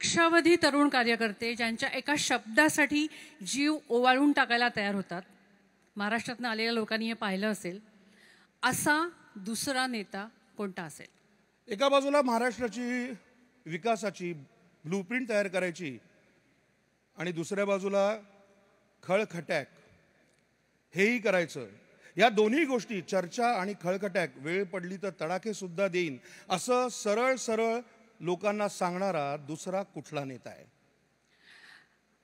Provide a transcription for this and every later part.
लक्षावधी तरुण कार्यकर्ते ज्यांच्या एका शब्दासाठी जीव ओवाळून टाकायला तयार होतात. महाराष्ट्रातनं आलेल्या लोकांनी हे पाहिलं असेल. असा दुसरा नेता कोणता असेल? एका बाजूला महाराष्ट्राची विकासाची ब्लूप्रिंट तयार करायची आणि दुसऱ्या बाजूला खळखट्याक हेही करायचं. या दोन्ही गोष्टी, चर्चा आणि खळखट्याक, वेळ पडली तर तडाखे सुद्धा देईन असं सरळ सरळ लोकांना सांगणारा दुसरा कुठला नेता आहे?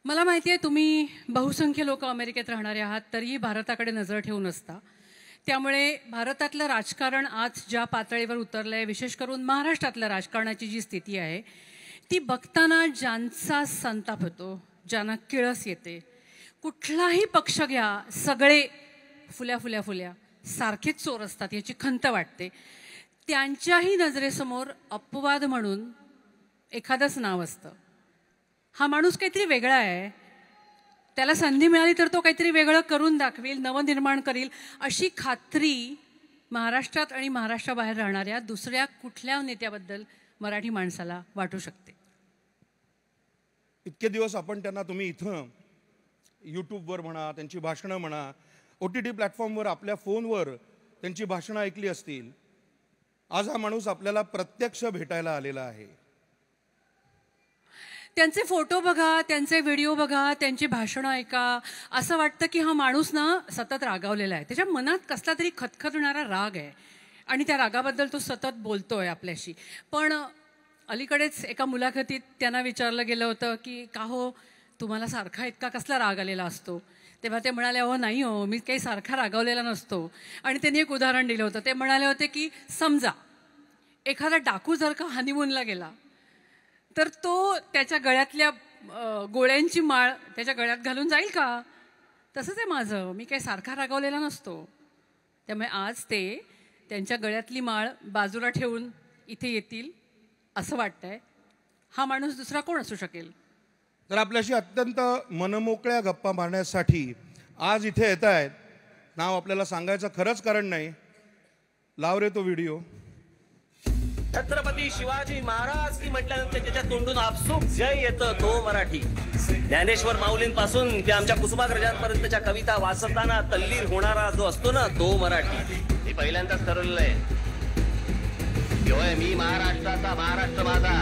मला माहिती आहे तुम्ही बहुसंख्य लोक अमेरिकेत राहणारे आहात, तरीही भारताकडे नजर ठेवून असता. त्यामुळे भारतातलं राजकारण आज ज्या पातळीवर उतरलं आहे, विशेष करून महाराष्ट्रातल्या राजकारणाची जी स्थिती आहे ती बघताना ज्यांचा संताप होतो, ज्यांना किळस येते, कुठलाही पक्ष घ्या, सगळे फुल्या सारखेच चोर असतात याची खंत वाटते. त्यांच्याही नजरेसमोर अपवाद म्हणून एखादंच नाव असतं. हा माणूस काहीतरी वेगळा आहे, त्याला संधी मिळाली तर तो काहीतरी वेगळं करून दाखवेल, नवनिर्माण करील, अशी खात्री महाराष्ट्रात आणि महाराष्ट्राबाहेर राहणाऱ्या दुसऱ्या कुठल्या नेत्याबद्दल मराठी माणसाला वाटू शकते? इतके दिवस आपण त्यांना, तुम्ही इथं यूट्यूबवर म्हणा, त्यांची भाषणं म्हणा, OTT प्लॅटफॉर्मवर आपल्या फोनवर त्यांची भाषणं ऐकली असतील. आज हा माणूस आपल्याला प्रत्यक्ष भेटायला आलेला आहे. त्यांचे फोटो बघा, त्यांचे व्हिडिओ बघा, त्यांची भाषणं ऐका, असं वाटतं की हा माणूस ना सतत रागावलेला आहे. त्याच्या मनात कसला तरी खतखतणारा राग आहे आणि त्या रागाबद्दल तो सतत बोलतोय आपल्याशी. पण अलीकडेच एका मुलाखतीत त्यांना विचारलं गेलं होतं की का हो, तुम्हाला सारखा इतका कसला राग आलेला असतो? तेव्हा ते म्हणाले, हो नाही हो, मी काही सारखा रागावलेला नसतो. आणि त्यांनी एक उदाहरण दिलं होतं. ते म्हणाले होते की समजा एखादा डाकू जर का हनीमूनला गेला तर तो त्याच्या गळ्यातल्या गोळ्यांची माळ त्याच्या गळ्यात घालून जाईल का? तसंच आहे माझं, मी काही सारखा रागावलेला नसतो. त्यामुळे आज ते त्यांच्या गळ्यातली माळ बाजूला ठेवून इथे येतील असं वाटतंय. हा माणूस दुसरा कोण असू शकेल? तर आपल्याशी अत्यंत मनमोकळ्या गप्पा मारण्यासाठी आज इथे येत आहेत. नाव आपल्याला सांगायचं खरंच कारण नाही. लाव रे तो व्हिडिओ. छत्रपती शिवाजी महाराज की म्हटल्यानंतर त्याच्या तोंडून आपसूक जय येतं तो मराठी. ज्ञानेश्वर माऊलींपासून ते आमच्या कुसुमाग्रजांपर्यंतच्या कविता वाचताना तल्लीन होणारा जो असतो ना, तो मराठी. मी पहिल्यांदाच ठरवलंय, मी महाराष्ट्राचा, महाराष्ट्र माझा.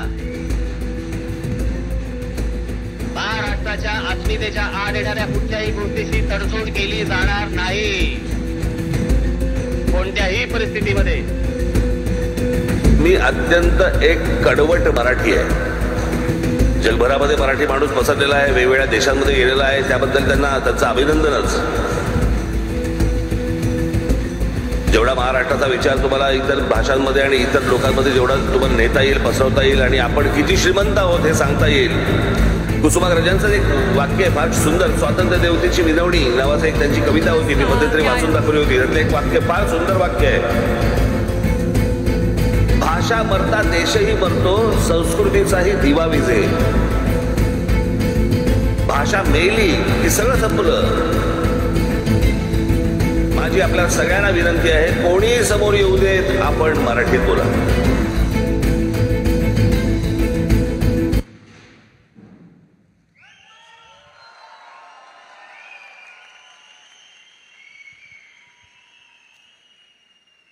महाराष्ट्राच्या अस्मितेच्या आड येणाऱ्या कुठल्याही गोष्टीशी तडजोड केली जाणार नाही कोणत्याही परिस्थितीमध्ये. मी अत्यंत एक कडवट मराठी आहे. जगभरामध्ये मराठी माणूस पसरलेला आहे, वेगवेगळ्या देशांमध्ये गेलेला आहे, त्याबद्दल त्यांचं अभिनंदनच. जेवढा महाराष्ट्राचा विचार तुम्हाला इतर भाषांमध्ये आणि इतर लोकांमध्ये जेवढा तुम्हाला नेता येईल, पसरवता येईल आणि आपण किती श्रीमंत आहोत हे सांगता येईल. कुसुमाग्रजांचं एक वाक्य आहे फार सुंदर, स्वातंत्र्य देवतेची विनवणी नावाचं एक त्यांची कविता होती, मी मध्यंतरी वाचून दाखवली होती. त्यातलं एक वाक्य फार सुंदर वाक्य आहे. भाषा मरता देशही मरतो, संस्कृतीचाही दिवा विझे. भाषा मेली की सगळं संपलं. माझी आपल्या सगळ्यांना विनंती आहे, कोणीही समोर येऊ देत, आपण मराठीत बोला.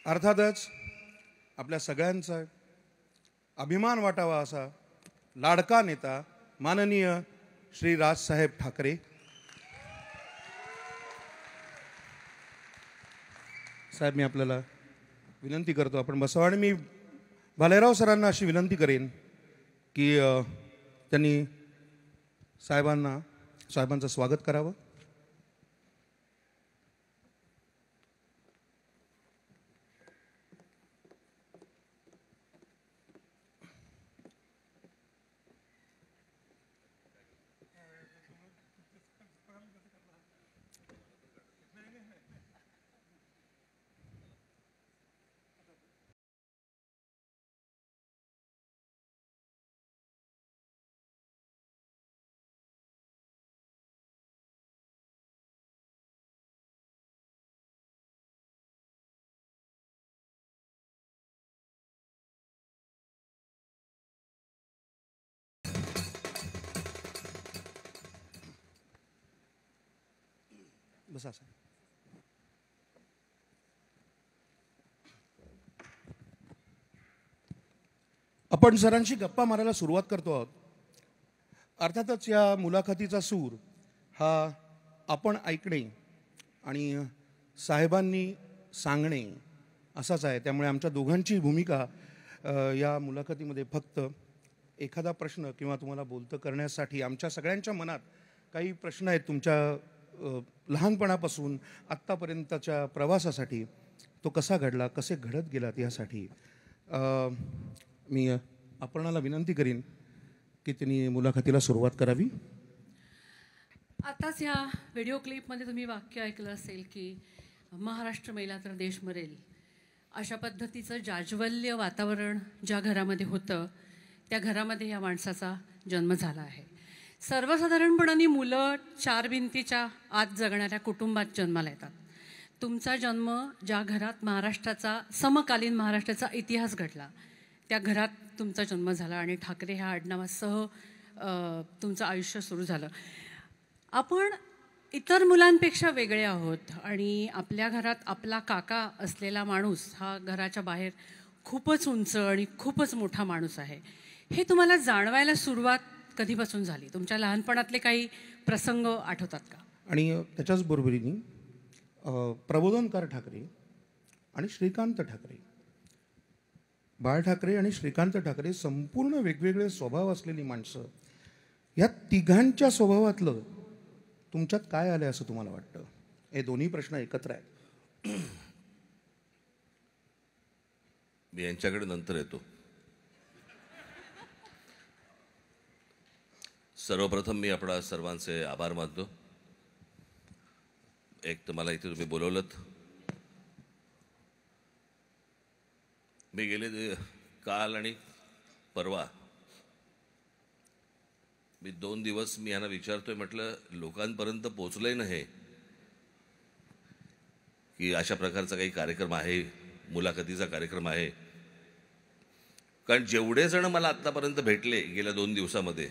अर्थातच आपल्या सगळ्यांचा अभिमान वाटावा असा लाडका नेता माननीय श्री राजसाहेब ठाकरे साहेब, मी आपल्याला विनंती करतो आपण बसावं. आणि मी भालेराव सरांना अशी विनंती करेन की त्यांनी साहेबांचं स्वागत करावं. बसा साहेब. आपण सरांशी गप्पा मारायला सुरुवात करतो आहोत. अर्थातच या मुलाखतीचा सूर हा आपण ऐकणे आणि साहेबांनी सांगणे असाच आहे. त्यामुळे आमच्या दोघांची भूमिका या मुलाखतीमध्ये फक्त एखादा प्रश्न किंवा तुम्हाला बोलतं करण्यासाठी, आमच्या सगळ्यांच्या मनात काही प्रश्न आहेत तुमच्या लहानपणापासून आत्तापर्यंतच्या प्रवासासाठी, तो कसा घडला, कसे घडत गेलात यासाठी मी अपर्णाला विनंती करीन की त्यांनी मुलाखतीला सुरुवात करावी. आताच ह्या व्हिडिओ क्लिपमध्ये तुम्ही वाक्य ऐकलं असेल की महाराष्ट्र मेला तर देश मरेल. अशा पद्धतीचं जाज्वल्य वातावरण ज्या घरामध्ये होतं त्या घरामध्ये या माणसाचा जन्म झाला आहे. सर्वसाधारणपणाने मुलं 4 भिंतीच्या आत जगणाऱ्या कुटुंबात जन्माला येतात. तुमचा जन्म ज्या घरात महाराष्ट्राचा, समकालीन महाराष्ट्राचा इतिहास घडला त्या घरात तुमचा जन्म झाला आणि ठाकरे ह्या आडनावासह तुमचं आयुष्य सुरू झालं. आपण इतर मुलांपेक्षा वेगळे आहोत आणि आपल्या घरात आपला काका असलेला माणूस हा घराच्या बाहेर खूपच उंच आणि खूपच मोठा माणूस आहे. हे तुम्हाला जाणवायला सुरुवात कधीपासून झाली? तुमच्या लहानपणातले काही प्रसंग आठवतात का? आणि त्याच्याच बरोबरीने प्रबोधनकार ठाकरे आणि श्रीकांत ठाकरे, बाळ ठाकरे आणि श्रीकांत ठाकरे संपूर्ण वेगवेगळे स्वभाव असलेली माणसं. या तिघांच्या स्वभावातलं तुमच्यात काय आलं असं तुम्हाला वाटतं? हे दोन्ही प्रश्न एकत्र आहेत. मी यांच्याकडे नंतर येतो. सर्वप्रथम मी आपणा सर्वांचे आभार मानतो. एक तर मला इथे तुम्ही बोलवलंत. मी गेले काल आणि परवा मी 2 दिवस मी यांना विचारतोय, म्हटलं लोकांपर्यंत पोचलंय ना हे की अशा प्रकारचा काही कार्यक्रम आहे, मुलाखतीचा कार्यक्रम आहे. कारण जेवढे जण मला आत्तापर्यंत भेटले गेल्या 2 दिवसामध्ये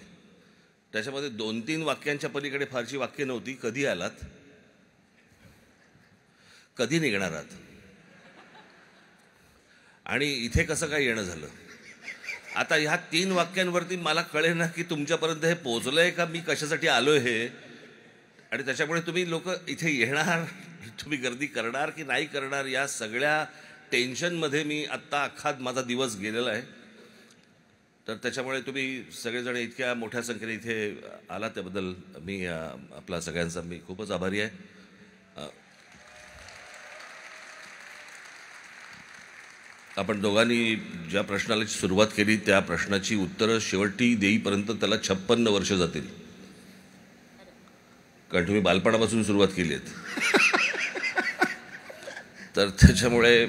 त्याच्यामध्ये 2-3 वाक्यांच्या पलीकडे फारशी वाक्य नव्हती. कधी आलात, कधी निघणार आहात आणि इथे कसं काय येणं झालं. आता ह्या 3 वाक्यांवरती मला कळेल ना की तुमच्यापर्यंत हे पोचलंय का, मी कशासाठी आलोय हे. आणि त्याच्यामुळे तुम्ही लोक इथे येणार, तुम्ही गर्दी करणार की नाही करणार, या सगळ्या टेन्शनमध्ये मी आत्ता अख्खा माझा दिवस गेलेला आहे. तर त्याच्यामुळे तुम्ही सगळेजण इतक्या मोठ्या संख्येने इथे आला त्याबद्दल मी आपला सगळ्यांचा मी खूपच आभारी आहे. आपण दोघांनी ज्या प्रश्नाला सुरुवात केली त्या प्रश्नाची उत्तरं शेवटी देईपर्यंत त्याला 56 वर्ष जातील. कारण तुम्ही बालपणापासून सुरुवात केली आहेत. तर त्याच्यामुळे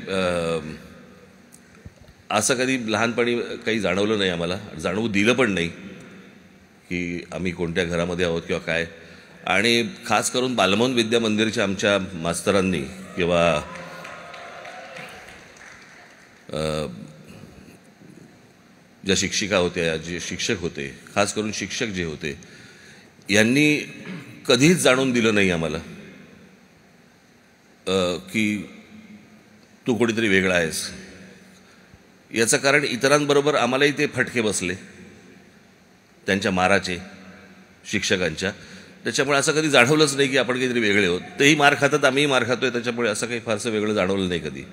असं कधी लहानपणी काही जाणवलं नाही, आम्हाला जाणवू दिलं पण नाही की आम्ही कोणत्या घरामध्ये आहोत किंवा काय. आणि खास करून बालमोहन विद्या मंदिरच्या आमच्या मास्तरांनी किंवा ज्या शिक्षिका होत्या, जे शिक्षक होते, खास करून शिक्षक जे होते, यांनी कधीच जाणून दिलं नाही आम्हाला की तू कोणीतरी वेगळा आहेस. याचं कारण इतरांबरोबर आम्हालाही ते फटके बसले त्यांच्या माराचे, शिक्षकांच्या. त्याच्यामुळे असं कधी जाणवलंच नाही की आपण काहीतरी वेगळे आहोत. तेही मार खातात, आम्हीही मार खातोय, त्याच्यामुळे असं काही फारसं वेगळं जाणवलं नाही कधी.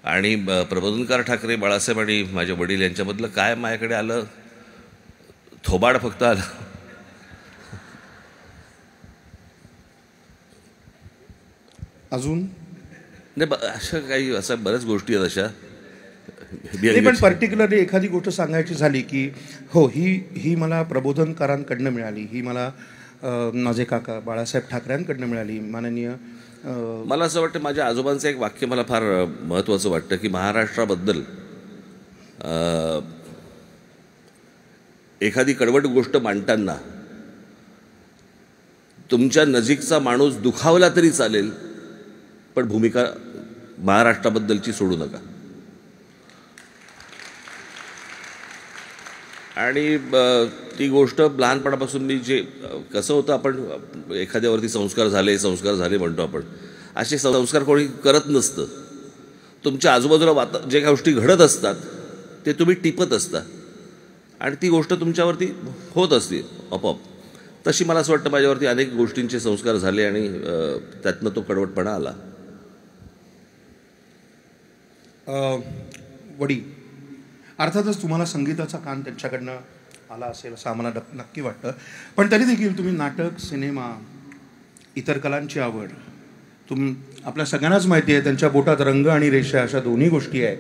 आणि प्रबोधनकार ठाकरे, बाळासाहेब आणि माझे वडील यांच्यामधलं काय माझ्याकडे आलं, थोबाड फक्त आलं. अजून नाही, अशा काही असं बऱ्याच गोष्टी आहेत अशा. पण पर्टिक्युलरली एखादी गोष्ट सांगायची झाली की हो ही मला प्रबोधनकारांकडनं मिळाली, ही मला माझे काका बाळासाहेब ठाकरेंकडनं मिळाली. माननीय मला असं वाटतं, माझ्या आजोबांचं एक वाक्य मला फार महत्त्वाचं वाटतं की महाराष्ट्राबद्दल एखादी कडवट गोष्ट मांडताना तुमच्या नजीकचा माणूस दुखावला तरी चालेल, पण भूमिका महाराष्ट्राबद्दलची सोडू नका. आणि ती गोष्ट लहानपणापासून मी जे कसं होतं, आपण एखाद्यावरती संस्कार झाले म्हणतो आपण, असे संस्कार कोणी करत नसतं. तुमच्या आजूबाजूला जे काही गोष्टी घडत असतात ते तुम्ही टिपत असता आणि ती गोष्ट तुमच्यावरती होत असते आपोआप. तशी मला असं वाटतं माझ्यावरती अनेक गोष्टींचे संस्कार झाले आणि त्यातनं तो कडवटपणा आला. वडी, अर्थातच तुम्हाला संगीताचा कान त्यांच्याकडनं आला असेल असं आम्हाला नक्की वाटतं. पण तरी देखील तुम्ही नाटक, सिनेमा, इतर कलांची आवड, आपल्या सगळ्यांनाच माहिती आहे त्यांच्या बोटात रंग आणि रेषा अशा दोन्ही गोष्टी आहेत.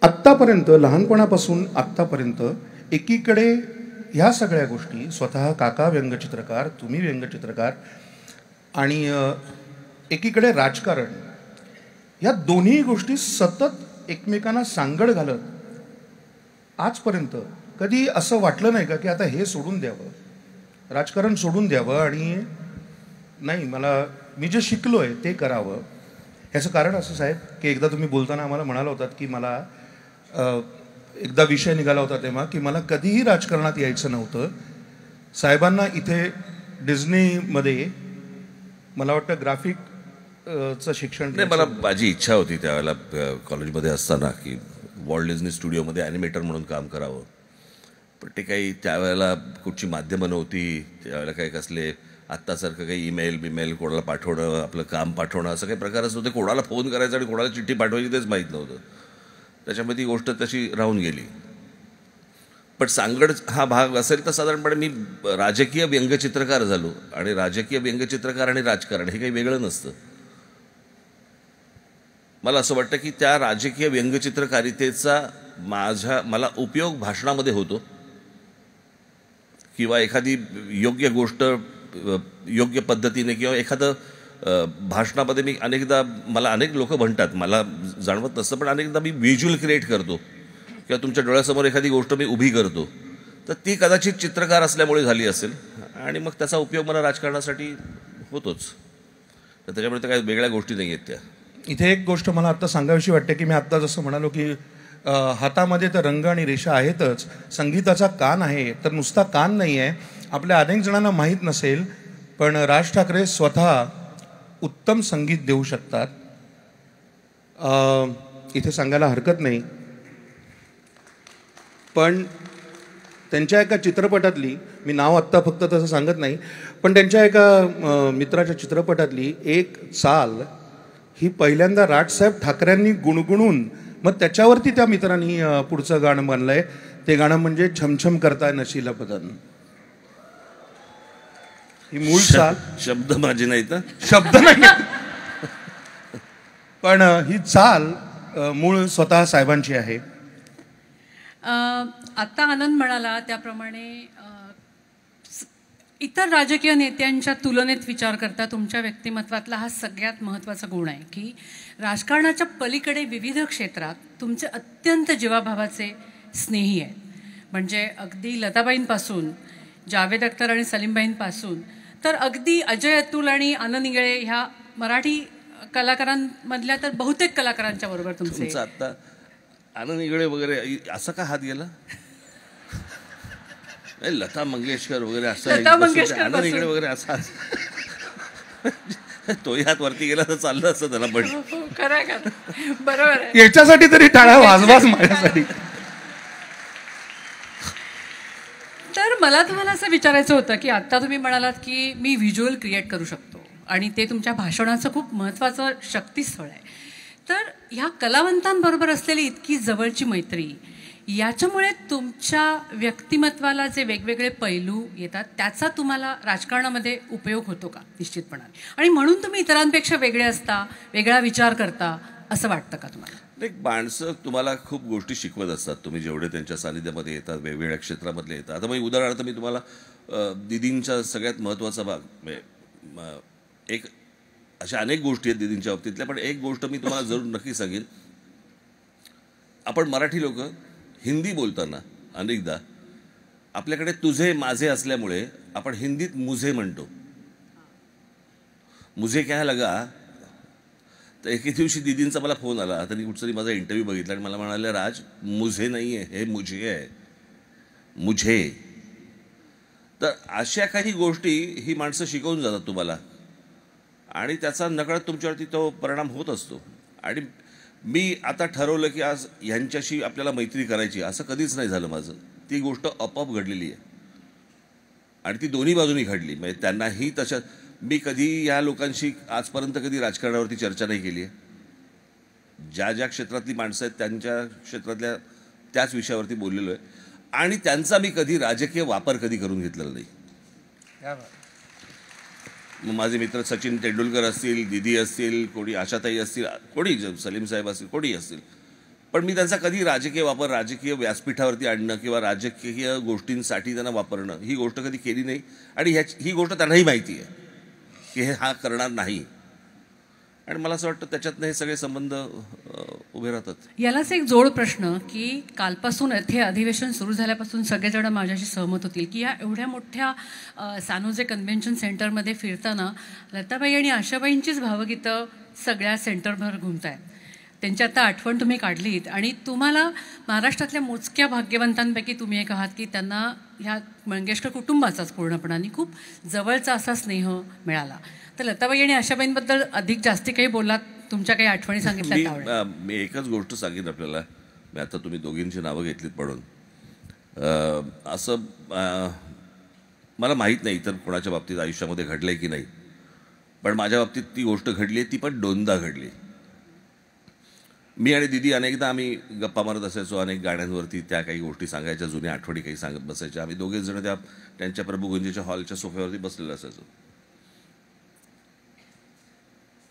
आत्तापर्यंत, लहानपणापासून आत्तापर्यंत एकीकडे ह्या सगळ्या गोष्टी, स्वतः काका व्यंगचित्रकार, तुम्ही व्यंगचित्रकार, आणि एकीकडे राजकारण, ह्या दोन्ही गोष्टी सतत एकमेकांना सांगड घालत आजपर्यंत कधी असं वाटलं नाही का की आता हे सोडून द्यावं, राजकारण सोडून द्यावं आणि नाही, मी जे शिकलो आहे ते करावं? ह्याचं कारण असं साहेब की एकदा तुम्ही बोलताना आम्हाला म्हणाला होतात की मला एकदा विषय निघाला होता तेव्हा की मला कधीही राजकारणात यायचं नव्हतं. साहेबांना इथे डिझनीमध्ये मला वाटतं ग्राफिकचं शिक्षण, नाही, मला माझी इच्छा होती त्यावेळेला कॉलेजमध्ये असताना की वॉल्ट डिझनी स्टुडिओमध्ये ॲनिमेटर म्हणून काम करावं. पण ते काही त्यावेळेला कुठची माध्यमं नव्हती, त्यावेळेला काही कसले आत्तासारखं काही ईमेल कोणाला पाठवणं, आपलं काम पाठवणं, असं काही प्रकारच नव्हते. कोणाला फोन करायचा आणि कोणाला चिठ्ठी पाठवायची तेच माहीत नव्हतं. त्याच्यामध्ये ती गोष्ट तशी राहून गेली. पण सांगड हा भाग असेल तर साधारणपणे मी राजकीय व्यंगचित्रकार झालो, आणि राजकीय व्यंगचित्रकार आणि राजकारण हे काही वेगळं नसतं. मला असं वाटतं की त्या राजकीय व्यंगचित्रकारितेचा मला उपयोग भाषणामध्ये होतो, किंवा एखादी योग्य गोष्ट योग्य पद्धतीने, किंवा एखादं भाषणामध्ये मी मला अनेक लोक म्हणतात, मला जाणवत नसतं, पण अनेकदा मी व्हिज्युअल क्रिएट करतो किंवा तुमच्या डोळ्यासमोर एखादी गोष्ट मी उभी करतो, तर ती कदाचित चित्रकार असल्यामुळे झाली असेल आणि मग त्याचा उपयोग मला राजकारणासाठी होतोच. तर त्याच्यामुळे तर काही वेगळ्या गोष्टी नाही आहेत त्या. इथे एक गोष्ट मला आत्ता सांगावीशी वाटते की मी आत्ता जसं म्हणालो की हातामध्ये तर रंग आणि रेषा आहेतच, संगीताचा कान आहे, तर नुसता कान नाही आहे. आपल्या अनेक जणांना माहीत नसेल पण राज ठाकरे स्वतः उत्तम संगीत देऊ शकतात. इथे सांगायला हरकत नाही, पण त्यांच्या एका चित्रपटातली, मी नाव आत्ता फक्त तसं सांगत नाही, पण त्यांच्या एका मित्राच्या चित्रपटातली एक चाल ही पहिल्यांदा राजसाहेब ठाकरेंनी गुणगुणून मग त्याच्यावरती त्या मित्रांनी पुढचं गाणं बनलंय. ते गाणं म्हणजे छमछम करताय नशीला बदन. ही मूळ चाल, शब्द माझे नाही तर शब्द नाही, पण ही चाल मूळ स्वतः साहेबांची आहे. आत्ता आनंद म्हणाला त्याप्रमाणे इतर राजकीय नेत्यांच्या तुलनेत विचार करता तुमच्या व्यक्तिमत्वातला हा सगळ्यात महत्त्वाचा गुण आहे की राजकारणाच्या पलीकडे विविध क्षेत्रात तुमचे अत्यंत जीवाभावाचे स्नेही आहेत. म्हणजे अगदी लताबाईंपासून, जावेद अख्तर आणि सलीमबाईंपासून, तर अगदी अजय अतुल आणि आनंद इंगळे ह्या मराठी कलाकारांमधल्या तर बहुतेक कलाकारांच्या बरोबर तुमचे. आता आनंद इंगळे वगैरे असा का हात गेला? लता मंगेशकर वगैरे असं, आनंद इंगळे वगैरे असा तोही हात वरती गेला तर चाललं असतं त्याला. पण खरं बरोबर आहे. याच्यासाठी तरी टाळ्या वाजवाच माझ्यासाठी. तर मला तुम्हाला असं विचारायचं होतं की आता तुम्ही म्हणालात की मी व्हिज्युअल क्रिएट करू शकतो आणि ते तुमच्या भाषणाचं खूप महत्त्वाचं शक्तीस्थळ आहे. तर ह्या कलावंतांबरोबर असलेली इतकी जवळची मैत्री, याच्यामुळे तुमच्या व्यक्तिमत्वाला जे वेगवेगळे पैलू येतात त्याचा तुम्हाला राजकारणामध्ये उपयोग होतो का? निश्चितपणाने. आणि म्हणून तुम्ही इतरांपेक्षा वेगळे असता, वेगळा विचार करता असं वाटतं का तुम्हाला? एक माणसं तुम्हाला खूप गोष्टी शिकवत असतात, तुम्ही जेवढे त्यांच्या सानिध्यामध्ये येतात, वेगवेगळ्या क्षेत्रामधले येतात. आता मग उदाहरणार्थ मी तुम्हाला दीदींचा सगळ्यात महत्त्वाचा भाग, एक अशा अनेक गोष्टी आहेत दीदींच्या बाबतीतल्या, पण एक गोष्ट मी तुम्हाला जरूर नक्की सांगेन. आपण मराठी लोक हिंदी बोलताना अनेकदा आपल्याकडे तुझे माझे असल्यामुळे आपण हिंदीत मुझे म्हणतो. मुझे क्या लगा. तर एके दिवशी दीदींचा मला फोन आला, त्यांनी कुठतरी माझा इंटरव्ह्यू बघितला आणि मला म्हणाले, राज मुझे नाही आहे, हे मुझे आहे. मुझे. तर अशा काही गोष्टी ही माणसं शिकवून जातात तुम्हाला आणि त्याचा नकळत तुमच्यावरती तो परिणाम होत असतो. आणि मी आता ठरवलं की आज ह्यांच्याशी आपल्याला मैत्री करायची, असं कधीच नाही झालं माझं. ती गोष्ट आपोआप घडलेली आहे आणि ती दोन्ही बाजूनी घडली. म्हणजे त्यांनाही तशा, मी कधी या लोकांशी आजपर्यंत कधी राजकारणावरती चर्चा नाही केली आहे. ज्या ज्या क्षेत्रातली माणसं आहेत त्यांच्या क्षेत्रातल्या त्याच विषयावरती बोललेलो आहे आणि त्यांचा मी कधी राजकीय वापर कधी करून घेतलेला नाही. मग माझे मित्र सचिन तेंडुलकर असतील, दिदी असतील, कोणी आशाताई असतील, कोणी सलीम साहेब असतील, कोणी असतील, पण मी त्यांचा कधी राजकीय वापर, राजकीय व्यासपीठावरती आणणं किंवा राजकीय गोष्टींसाठी त्यांना वापरणं ही गोष्ट कधी केली नाही. आणि ही गोष्ट त्यांनाही माहिती आहे की हा करणार नाही. आणि मला असं वाटतं त्याच्यातनं हे सगळे संबंध उभे राहतात. यालाच एक जोड प्रश्न की कालपासून हे अधिवेशन सुरू झाल्यापासून सगळेजण माझ्याशी सहमत होतील की या एवढ्या मोठ्या सानोजे कन्व्हेन्शन सेंटरमध्ये फिरताना लताबाई आणि आशाबाईंचीच भावगीतं सगळ्या सेंटरभर घुमत आहेत. त्यांची आता आठवण तुम्ही काढलीत आणि तुम्हाला महाराष्ट्रातल्या मोजक्या भाग्यवंतांपैकी तुम्ही एक आहात की त्यांना ह्या मंगेशकर कुटुंबाचाच पूर्णपणाने खूप जवळचा असा स्नेह मिळाला. तर लताबाई आणि आशाबाईंबद्दल अधिक जास्ती काही बोललात, तुमच्या काही आठवणी सांगितल्या? मी एकच गोष्ट सांगेन आपल्याला. मी आता तुम्ही दोघींची नावं घेतलीत म्हणून असं मला माहीत नाही इतर कोणाच्या बाबतीत आयुष्यामध्ये घडलंय की नाही, पण माझ्या बाबतीत ती गोष्ट घडली आहे. ती पण दोनदा घडली. मी आणि दिदी अनेकदा आम्ही गप्पा मारत असायचो अनेक गाण्यांवरती. त्या काही गोष्टी सांगायच्या, जुन्या आठवणी काही सांगत बसायच्या. आम्ही दोघेच जण त्यांच्या प्रभुगुंजीच्या हॉलच्या सोफ्यावरती बसलेलो असायचो.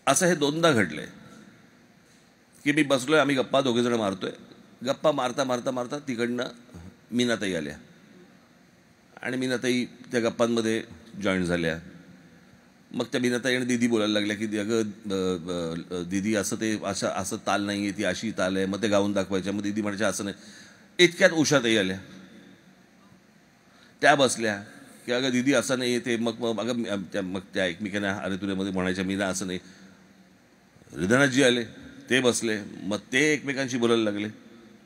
असं हे दोनदा घडलंय की मी बसलोय, आम्ही गप्पा दोघेजण मारतोय. गप्पा मारता मारता मारता तिकडनं मीनाताई आल्या आणि मीनाताई त्या गप्पांमध्ये जॉईन झाल्या. मग त्या मीनाताई आणि दिदी बोलायला लागल्या की अगं दिदी असं ताल नाही आहे, ती अशी ताल आहे. मग ते गाऊन दाखवायच्या. मग दिदी म्हणायच्या असं नाही. इतक्यात उषाताई आल्या. त्या बसल्या की अगं दिदी असं नाही आहे ते. मग त्या एकमेकांना अरे तुझ्यामध्ये म्हणायच्या मीना असं नाही. हृदयनाथजी आले, ते बसले. मग ते एकमेकांशी बोलायला लागले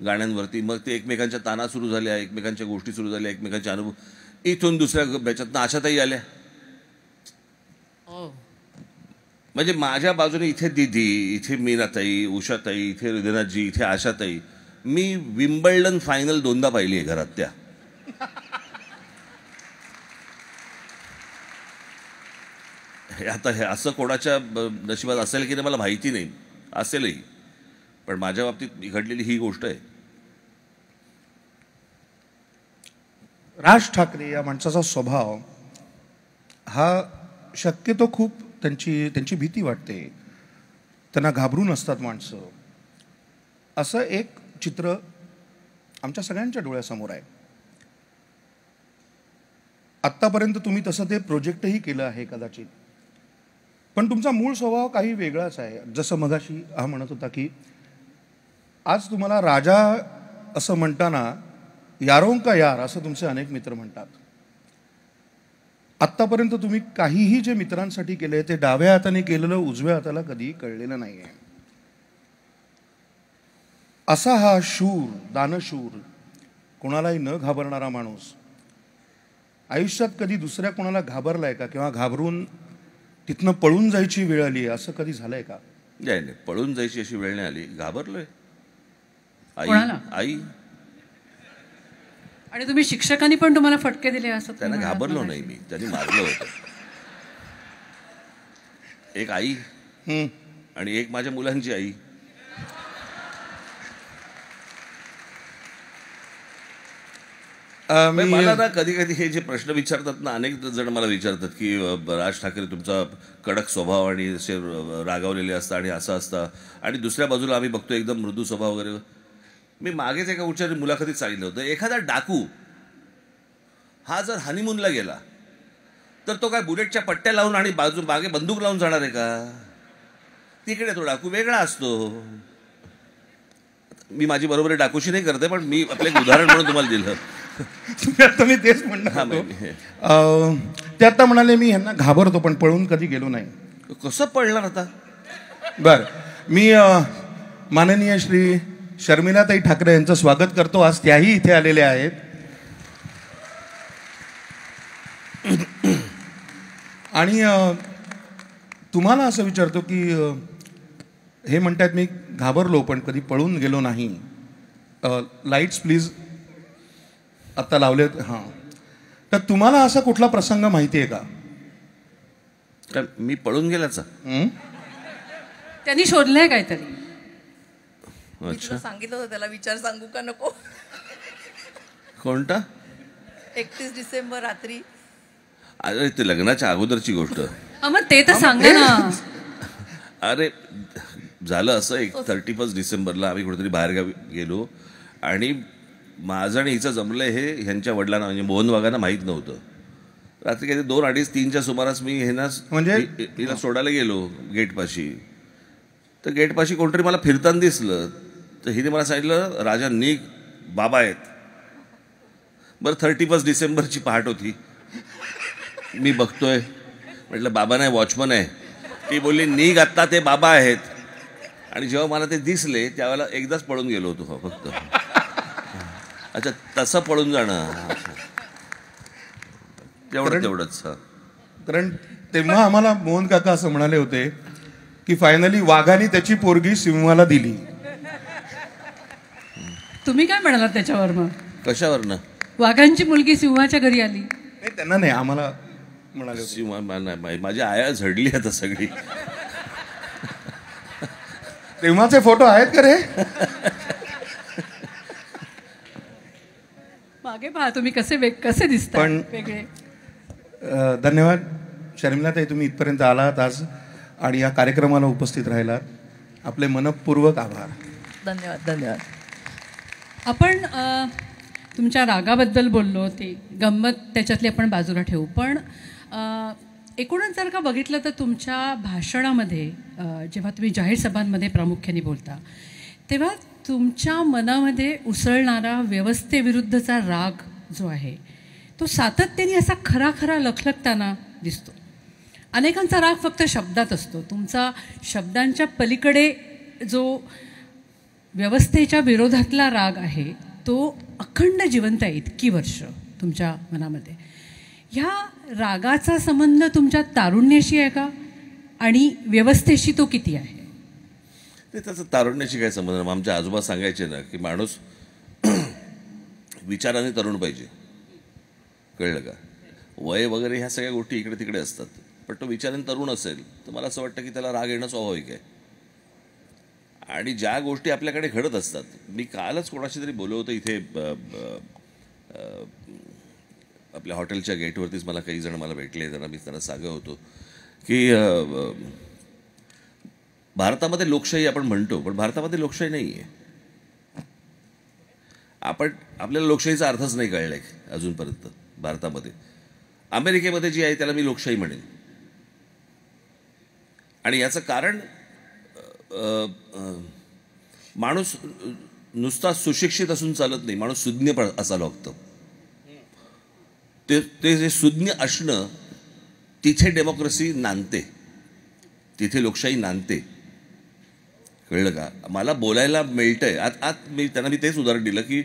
गाण्यांवरती. मग ते एकमेकांच्या ताना सुरू झाल्या, एकमेकांच्या गोष्टी सुरू झाल्या, एकमेकांचे अनुभव. इथून दुसऱ्या ब्याच्यातनं आशाताई आल्या. म्हणजे माझ्या बाजूने इथे दिदी, इथे मीनाताई, उषाताई, इथे हृदयनाथजी, इथे आशाताई. मी विम्बल्डन फायनल दोनदा पाहिली आहे घरात. त्या आता हे असं कोणाच्या नशिबात असेल की नाही मला माहिती नाही, असेलही, पण माझ्या बाबतीत घडलेली ही गोष्ट आहे. राज ठाकरे या माणसाचा स्वभाव हा शक्यतो खूप त्यांची भीती वाटते, त्यांना घाबरून असतात माणसं, असं एक चित्र आमच्या सगळ्यांच्या डोळ्यासमोर आहे. आत्तापर्यंत तुम्ही तसं ते प्रोजेक्टही केलं आहे कदाचित, पण तुमचा मूळ स्वभाव काही वेगळाच आहे. जसं मगाशी हा म्हणत होता की आज तुम्हाला राजा असं म्हणताना यारों का यार असं तुमचे अनेक मित्र म्हणतात. आत्तापर्यंत तुम्ही काहीही जे मित्रांसाठी केलंय ते डाव्या हाताने केलेलं उजव्या हाताला कधी कळलेलं नाहीये. असा हा शूर, दानशूर, कोणालाही न घाबरणारा माणूस आयुष्यात कधी दुसऱ्या कोणाला घाबरलाय का? किंवा घाबरून तिथनं पळून जायची वेळ आली असं कधी झालंय का? नाही, पळून जायची अशी वेळ नाही आली. घाबरलोय. आई. आणि तुम्ही शिक्षकांनी पण तुम्हाला फटके दिले असं? त्यांना घाबरलो नाही मी, त्यांनी मारलं होतं. एक आई आणि एक माझ्या मुलांची आई. मला ना कधी कधी हे जे प्रश्न विचारतात ना, अनेक जण मला विचारतात की राज ठाकरे तुमचा कडक स्वभाव आणि असे रागावलेले असतात आणि असं असतं, आणि दुसऱ्या बाजूला आम्ही बघतो एकदम मृदू स्वभाव वगैरे. मी मागेच एका उच्चारी मुलाखतीत सांगितलं होतं, एखादा डाकू हा जर हनीमूनला गेला तर तो काय बुलेटच्या पट्ट्या लावून आणि मागे बंदूक लावून जाणार आहे का? तिकडे तो डाकू वेगळा असतो. मी माझी बरोबर डाकूशी नाही करते, पण मी आपलं एक उदाहरण म्हणून तुम्हाला दिलं. आता मी तेच म्हणणार. ते आता म्हणाले मी ह्यांना घाबरतो पण पळून कधी गेलो नाही. कसं पळणार आता? बर, मी माननीय श्री शर्मिलाताई ठाकरे यांचं स्वागत करतो. आज त्याही इथे आलेले आहेत. आणि तुम्हाला असं विचारतो की हे म्हणतात मी घाबरलो पण कधी पळून गेलो नाही. लाईट्स प्लीज आत्ता लावलेत. हां, तर तुम्हाला असा कुठला प्रसंग माहिती आहे का? मी पळून गेल्याचा? त्यांनी शोधलंय काहीतरी. मी तुला सांगितलं होतं त्याला विचार सांगू का नको. कोणता? 31 डिसेंबर रात्री. अरे ते लग्नाच्या अगोदरची गोष्ट. मग ते तर सांगा ना. अरे झालं असं, 31 डिसेंबरला आम्ही कुठेतरी बाहेरगावी गेलो आणि माझं आणि हिचं जमलं हे ह्यांच्या वडिलांना म्हणजे मोहन वाघांना माहीत नव्हतं. रात्री काहीतरी 2, 2:30, 3च्या सुमारास मी ह्यांना म्हणजे हिला सोडायला गेलो गेटपाशी. तर गेटपाशी कोणतरी मला फिरताना दिसलं. तर हिने मला सांगितलं राजा निघ, बाबा आहेत. बरं 31 डिसेंबरची पहाट होती. मी बघतोय, म्हटलं बाबा नाही वॉचमन आहे. ती बोलली निघ आत्ता, ते बाबा आहेत. आणि जेव्हा मला ते दिसले त्यावेळेला एकदाच पळून गेलो होतो फक्त. अच्छा, तसं पळून जाणं तेवढंच. कारण तेव्हा आम्हाला मोहन काका असं म्हणाले होते की फायनली वाघाने त्याची पोरगी सिंहाला दिली. तुम्ही काय म्हणालात त्याच्यावर? मग कशावरनं? वाघांची मुलगी सिंहाच्या घरी आली. नाही, त्यांना नाही, आम्हाला म्हणाले सिंह. माझी आया झडली आता सगळी. तेव्हाचे फोटो आहेत का रे? मागे पहा तुम्ही कसे दिसता पण वेगळे. धन्यवाद शर्मिलाताई, तुम्ही इथपर्यंत आलात आज आणि या कार्यक्रमाला उपस्थित राहिलात. आपले मनपूर्वक आभार. धन्यवाद. धन्यवाद. आपण तुमच्या रागाबद्दल बोललो, ते गंमत त्याच्यातली आपण बाजूला ठेवू. पण एकूणच जर का बघितलं तर तुमच्या भाषणामध्ये जेव्हा तुम्ही जाहीर सभांमध्ये प्रामुख्याने बोलता तेव्हा तुमच्या मनामध्ये उसळणारा व्यवस्थेविरुद्धचा राग जो आहे तो सातत्याने असा खरा लखलखताना दिसतो. अनेकांचा राग फक्त शब्दात असतो. तुमचा शब्दांच्या पलीकडे जो व्यवस्थेच्या विरोधातला राग आहे तो अखंड जिवंत आहे इतकी वर्ष तुमच्या मनामध्ये. ह्या रागाचा संबंध तुमच्या तारुण्याशी आहे का आणि व्यवस्थेशी तो किती आहे? ते त्याचं तारुण्याशी काय संबंध? आमच्या आजोबा सांगायचे ना की माणूस विचाराने तरुण पाहिजे, कळलं का? वय वगैरे ह्या सगळ्या गोष्टी इकडे तिकडे असतात, पण तो विचाराने तरुण असेल तर मला असं वाटतं की त्याला राग येणं स्वाभाविक आहे. आणि ज्या गोष्टी आपल्याकडे घडत असतात, मी कालच कोणाशी तरी बोललो होतो इथे आपल्या हॉटेलच्या गेटवरतीच मला काही जण मला भेटले. मी त्यांना सांगत होतो की भारतामध्ये लोकशाही आपण म्हणतो, पण भारतामध्ये लोकशाही नाही आहे. आपल्याला लोकशाहीचा अर्थच नाही कळलाय अजूनपर्यंत भारतामध्ये. अमेरिकेमध्ये जी आहे त्याला मी लोकशाही म्हणेन. आणि याचं कारण माणूस नुसता सुशिक्षित असून चालत नाही, माणूस सुज्ञ असायला लागतं. ते जे सुज्ञ असणं, तिथे डेमोक्रेसी नांदते, तिथे लोकशाही नांदते, कळलं का? मला बोलायला मिळतंय. मी तेच उदाहरण दिलं की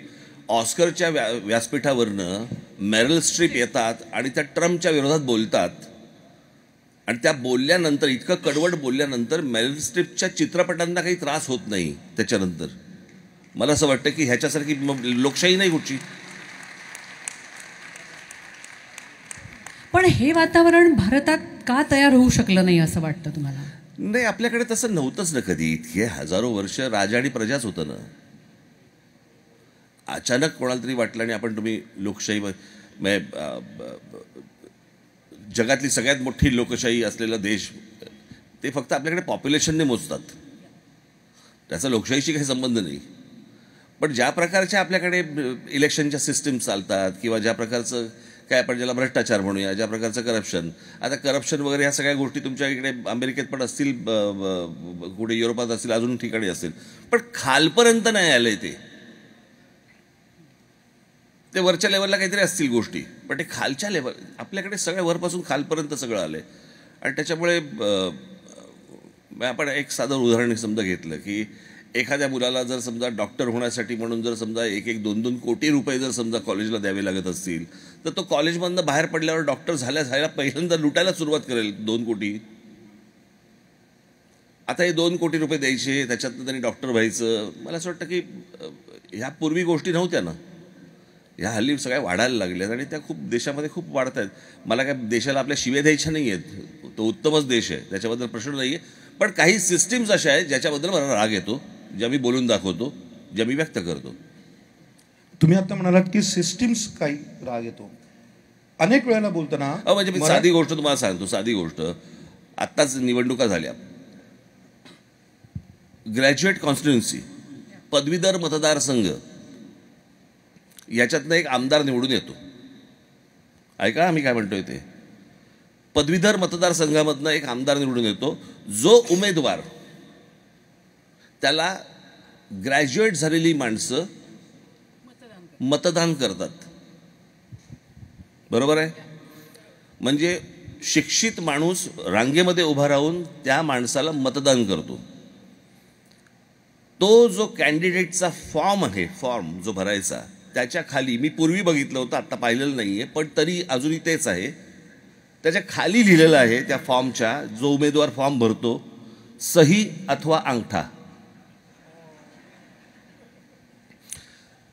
ऑस्करच्या व्यासपीठावरनं मेरिल स्ट्रीप येतात आणि त्या ट्रम्पच्या विरोधात बोलतात. आणि त्या बोलल्यानंतर, इतकं कडवट बोलल्यानंतर मेरिल स्ट्रीपच्या चित्रपटांना काही त्रास होत नाही त्याच्यानंतर. मला असं वाटतं की ह्याच्यासारखी लोकशाही नाही कुठची. पण हे वातावरण भारतात का तयार होऊ शकलं नाही असं वाटतं तुम्हाला? नाही, आपल्याकडे तसं नव्हतंच ना कधी. इतके हजारो वर्ष राजा आणि प्रजाच होतं ना. अचानक कोणाला तरी वाटलं आणि तुम्ही लोकशाही, जगातली सगळ्यात मोठी लोकशाही असलेला देश, ते फक्त आपल्याकडे पॉप्युलेशनने मोजतात, त्याचा लोकशाहीशी काही संबंध नाही. पण ज्या प्रकारच्या आपल्याकडे इलेक्शनच्या सिस्टीम चालतात किंवा ज्या प्रकारचं काय आपण ज्याला भ्रष्टाचार म्हणूया, ज्या प्रकारचं करप्शन, आता करप्शन वगैरे ह्या सगळ्या गोष्टी तुमच्या इकडे अमेरिकेत पण असतील, कुठे युरोपात असतील, अजून ठिकाणी असतील, पण खालपर्यंत नाही आलंय. ते वरच्या लेवलला काहीतरी असतील गोष्टी, पण ते खालच्या लेवल आपल्याकडे सगळ्या वरपासून खालपर्यंत सगळं आलंय. आणि त्याच्यामुळे आपण एक साधं उदाहरण समजा घेतलं की एखाद्या मुलाला जर समजा डॉक्टर होण्यासाठी म्हणून जर समजा 1-1, 2-2 कोटी रुपये जर समजा कॉलेजला द्यावे लागत असतील, तर तो कॉलेजमधनं बाहेर पडल्यावर डॉक्टर झाल्या पहिल्यांदा लुटायला सुरुवात करेल 2 कोटी. आता हे 2 कोटी रुपये द्यायचे, त्याच्यातनं त्यांनी डॉक्टर व्हायचं. मला असं वाटतं की ह्या पूर्वी गोष्टी नव्हत्या ना, ह्या हल्ली सगळ्या वाढायला लागल्यात आणि त्या खूप देशामध्ये खूप वाढत आहेत. मला काय देशाला आपल्या शिव्या द्यायच्या नाही आहेत, तो उत्तमच देश आहे, त्याच्याबद्दल प्रश्न नाही आहे. पण काही सिस्टीम्स अशा आहेत ज्याच्याबद्दल मला राग येतो, ज्या मी बोलून दाखवतो, ज्या मी व्यक्त करतो. तुम्ही आता म्हणालात की सिस्टीम्स काही राग येतो. अनेक वेळेला बोलताना म्हणजे मी साधी गोष्ट तुम्हाला सांगतो, साधी गोष्ट. आत्ताच निवडणुका झाल्या, ग्रॅज्युएट कॉन्स्टिट्युन्सी, पदवीधर मतदारसंघ, याच्यातनं एक आमदार निवडून येतो. ऐका आम्ही काय म्हणतोय ते. पदवीधर मतदारसंघामधनं एक आमदार निवडून येतो. जो उमेदवार, त्याला ग्रॅज्युएट झालेली माणसं मतदान करतात. बरोबर आहे? म्हणजे शिक्षित माणूस रांगेमध्ये उभा राहून त्या माणसाला मतदान करतो. तो जो कॅन्डिडेटचा फॉर्म आहे, फॉर्म जो भरायचा, त्याच्या खाली, मी पूर्वी बघितलं होतं, आत्ता पाहिलेलं नाही आहे, पण तरी अजूनही तेच आहे, त्याच्या खाली लिहिलेलं आहे त्या फॉर्मच्या, जो उमेदवार फॉर्म भरतो, सही अथवा अंगठा.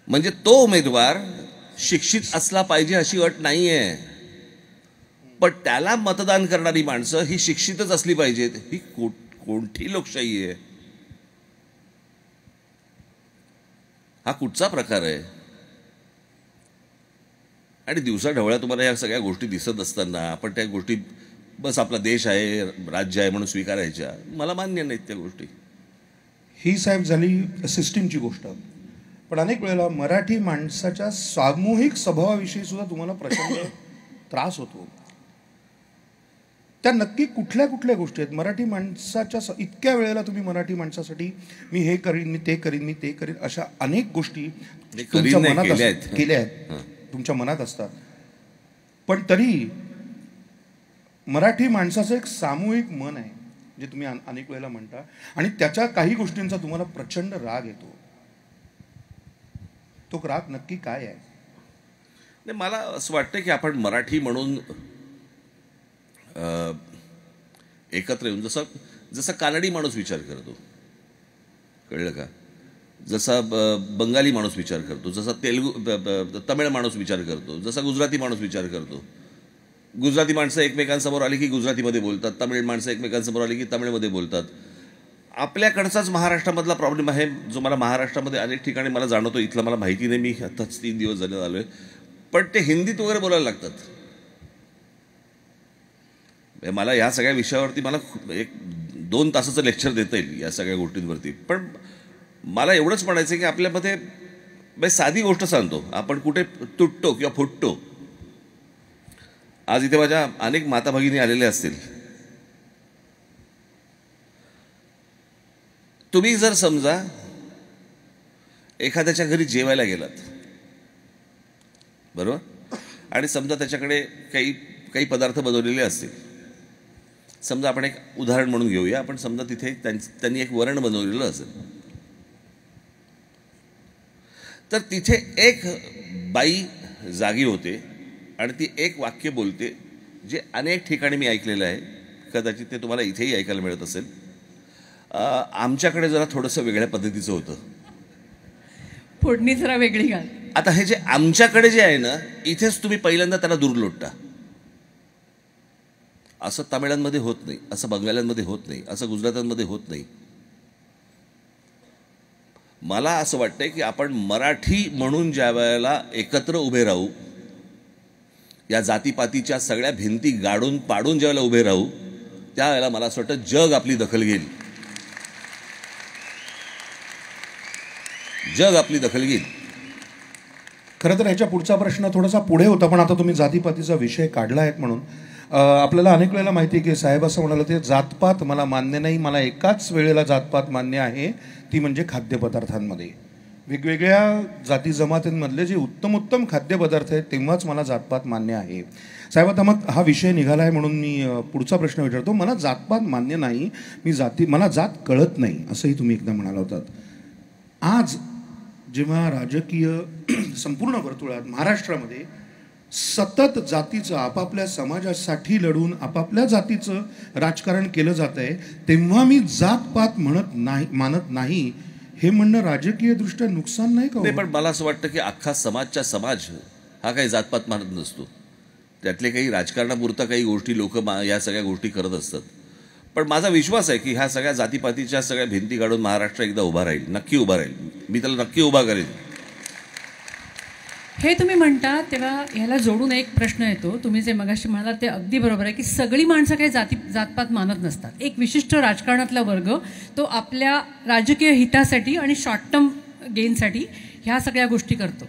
म्हणजे तो उमेदवार शिक्षित असला पाहिजे अशी अट नाही आहे, पण त्याला मतदान करणारी माणसं ही शिक्षितच असली पाहिजेत. ही कोणती लोकशाही आहे? हा कुठचा प्रकार आहे? आणि दिवसा ढवळ्या तुम्हाला या सगळ्या गोष्टी दिसत असताना आपण त्या गोष्टी बस आपला देश आहे, राज्य आहे म्हणून स्वीकारायच्या, मला मान्य नाहीत त्या गोष्टी. ही साहेब झाली सिस्टीमची गोष्ट. पण अनेक वेळेला मराठी माणसाच्या सामूहिक स्वभावाविषयी सुद्धा तुम्हाला प्रचंड त्रास होतो. त्या नक्की कुठल्या कुठल्या गोष्टी आहेत मराठी माणसाच्या? इतक्या वेळेला तुम्ही मराठी माणसासाठी मी हे करीन, मी ते करीन, मी ते करीन, अशा अनेक गोष्टी तुमच्या मनात केल्या आहेत, तुमच्या मनात असतात. पण तरी मराठी माणसाचं एक सामूहिक मन आहे जे तुम्ही अनेक वेळेला म्हणता, आणि त्याच्या काही गोष्टींचा तुम्हाला प्रचंड राग येतो. तो राग नक्की काय आहे? नाही, मला असं वाटतं की आपण मराठी म्हणून एकत्र येऊन, जसं कानडी माणूस विचार करतो, कळलं का, जसा बंगाली माणूस विचार करतो, जसा तमिळ माणूस विचार करतो, जसा गुजराती माणूस विचार करतो. गुजराती माणसं एकमेकांसमोर आली की गुजरातीमध्ये बोलतात, तमिळ माणसं एकमेकांसमोर आली की तमिळमध्ये बोलतात. आपल्याकडचाच महाराष्ट्रामधला प्रॉब्लेम आहे, जो मला महाराष्ट्रामध्ये अनेक ठिकाणी मला जाणवतो. इथलं मला माहिती नाही, मी आत्ताच 3 दिवस झाले आलो आहे, पण ते हिंदीत वगैरे बोलायला लागतात. मला या सगळ्या विषयावरती मला 1-2 तासाचं लेक्चर देता येईल या सगळ्या गोष्टींवरती. पण मला एवढंच म्हणायचं की आपल्यामध्ये साधी गोष्ट सांगतो, आपण कुठे तुटतो किंवा फुटतो. आज इथे माझ्या अनेक माता भगिनी आलेल्या असतील. तुम्ही जर समजा एखाद्याच्या घरी जेवायला गेलात, बरोबर, आणि समजा त्याच्याकडे काही पदार्थ बनवलेले असतील. समजा आपण एक उदाहरण म्हणून घेऊया, आपण समजा तिथे त्यांनी एक वरण बनवलेलं असेल, तर तिथे एक बाई जागी होते आणि ती एक वाक्य बोलते जे अनेक ठिकाणी मी ऐकलेलं आहे, कदाचित ते तुम्हाला इथेही ऐकायला मिळत असेल. आमच्याकडे जरा थोडंसं वेगळ्या पद्धतीचं होतं, फोडणी जरा वेगळी घाल. आता हे जे आमच्याकडे जे आहे ना, इथेच तुम्ही पहिल्यांदा त्याला दूर लोटता. असं तामिळांमध्ये होत नाही, असं बंगाल्यांमध्ये होत नाही, असं गुजरातांमध्ये होत नाही. मला असं वाटतंय की आपण मराठी म्हणून ज्या वेळेला एकत्र उभे राहू, या जातीपातीच्या सगळ्या भिंती गाडून पाडून ज्या वेळेला उभे राहू, त्यावेळेला मला असं वाटतं जग आपली दखल घेईल. जग आपली दखल घेईल. खरं तर ह्याच्या पुढचा प्रश्न थोडासा पुढे होता, पण आता तुम्ही जातीपातीचा विषय काढला आहे म्हणून आपल्याला अनेक वेळेला माहिती आहे की साहेब असं म्हणाले, ते जातपात मला मान्य नाही, मला एकाच वेळेला जातपात मान्य आहे, ती म्हणजे खाद्यपदार्थांमध्ये. वेगवेगळ्या जाती जमातींमधले जे उत्तम खाद्यपदार्थ आहेत तेव्हाच मला जातपात मान्य आहे. साहेब आता मग हा विषय निघाला आहे म्हणून मी पुढचा प्रश्न विचारतो. मला जातपात मान्य नाही, मला जात कळत नाही, असंही तुम्ही एकदा म्हणाला होतात. आज जेव्हा राजकीय संपूर्ण वर्तुळात महाराष्ट्रामध्ये सतत जातीचं आपापल्या समाजासाठी लढून आपापल्या जातीचं राजकारण केलं जात आहे, तेव्हा मी जातपात मानत नाही हे म्हणणं राजकीय दृष्ट्या नुकसान नाही का? नाही, पण मला असं वाटतं की अख्खा समाजच्या समाज हा काही जातपात मानत नसतो. त्यातले काही राजकारणापुरता काही गोष्टी लोक या सगळ्या गोष्टी करत असतात. पण माझा विश्वास आहे की ह्या सगळ्या जातीपातीच्या सगळ्या भिंती काढून महाराष्ट्र एकदा उभा राहील, नक्की उभा राहील. मी त्याला नक्की उभा करेन. हे तुम्ही म्हणता तेव्हा ह्याला जोडून एक प्रश्न येतो. तुम्ही जे मगाशी म्हणालात ते अगदी बरोबर आहे की सगळी माणसं काही जातपात मानत नसतात. एक विशिष्ट राजकारणातला वर्ग तो आपल्या राजकीय हितासाठी आणि शॉर्ट टर्म गेनसाठी ह्या सगळ्या गोष्टी करतो.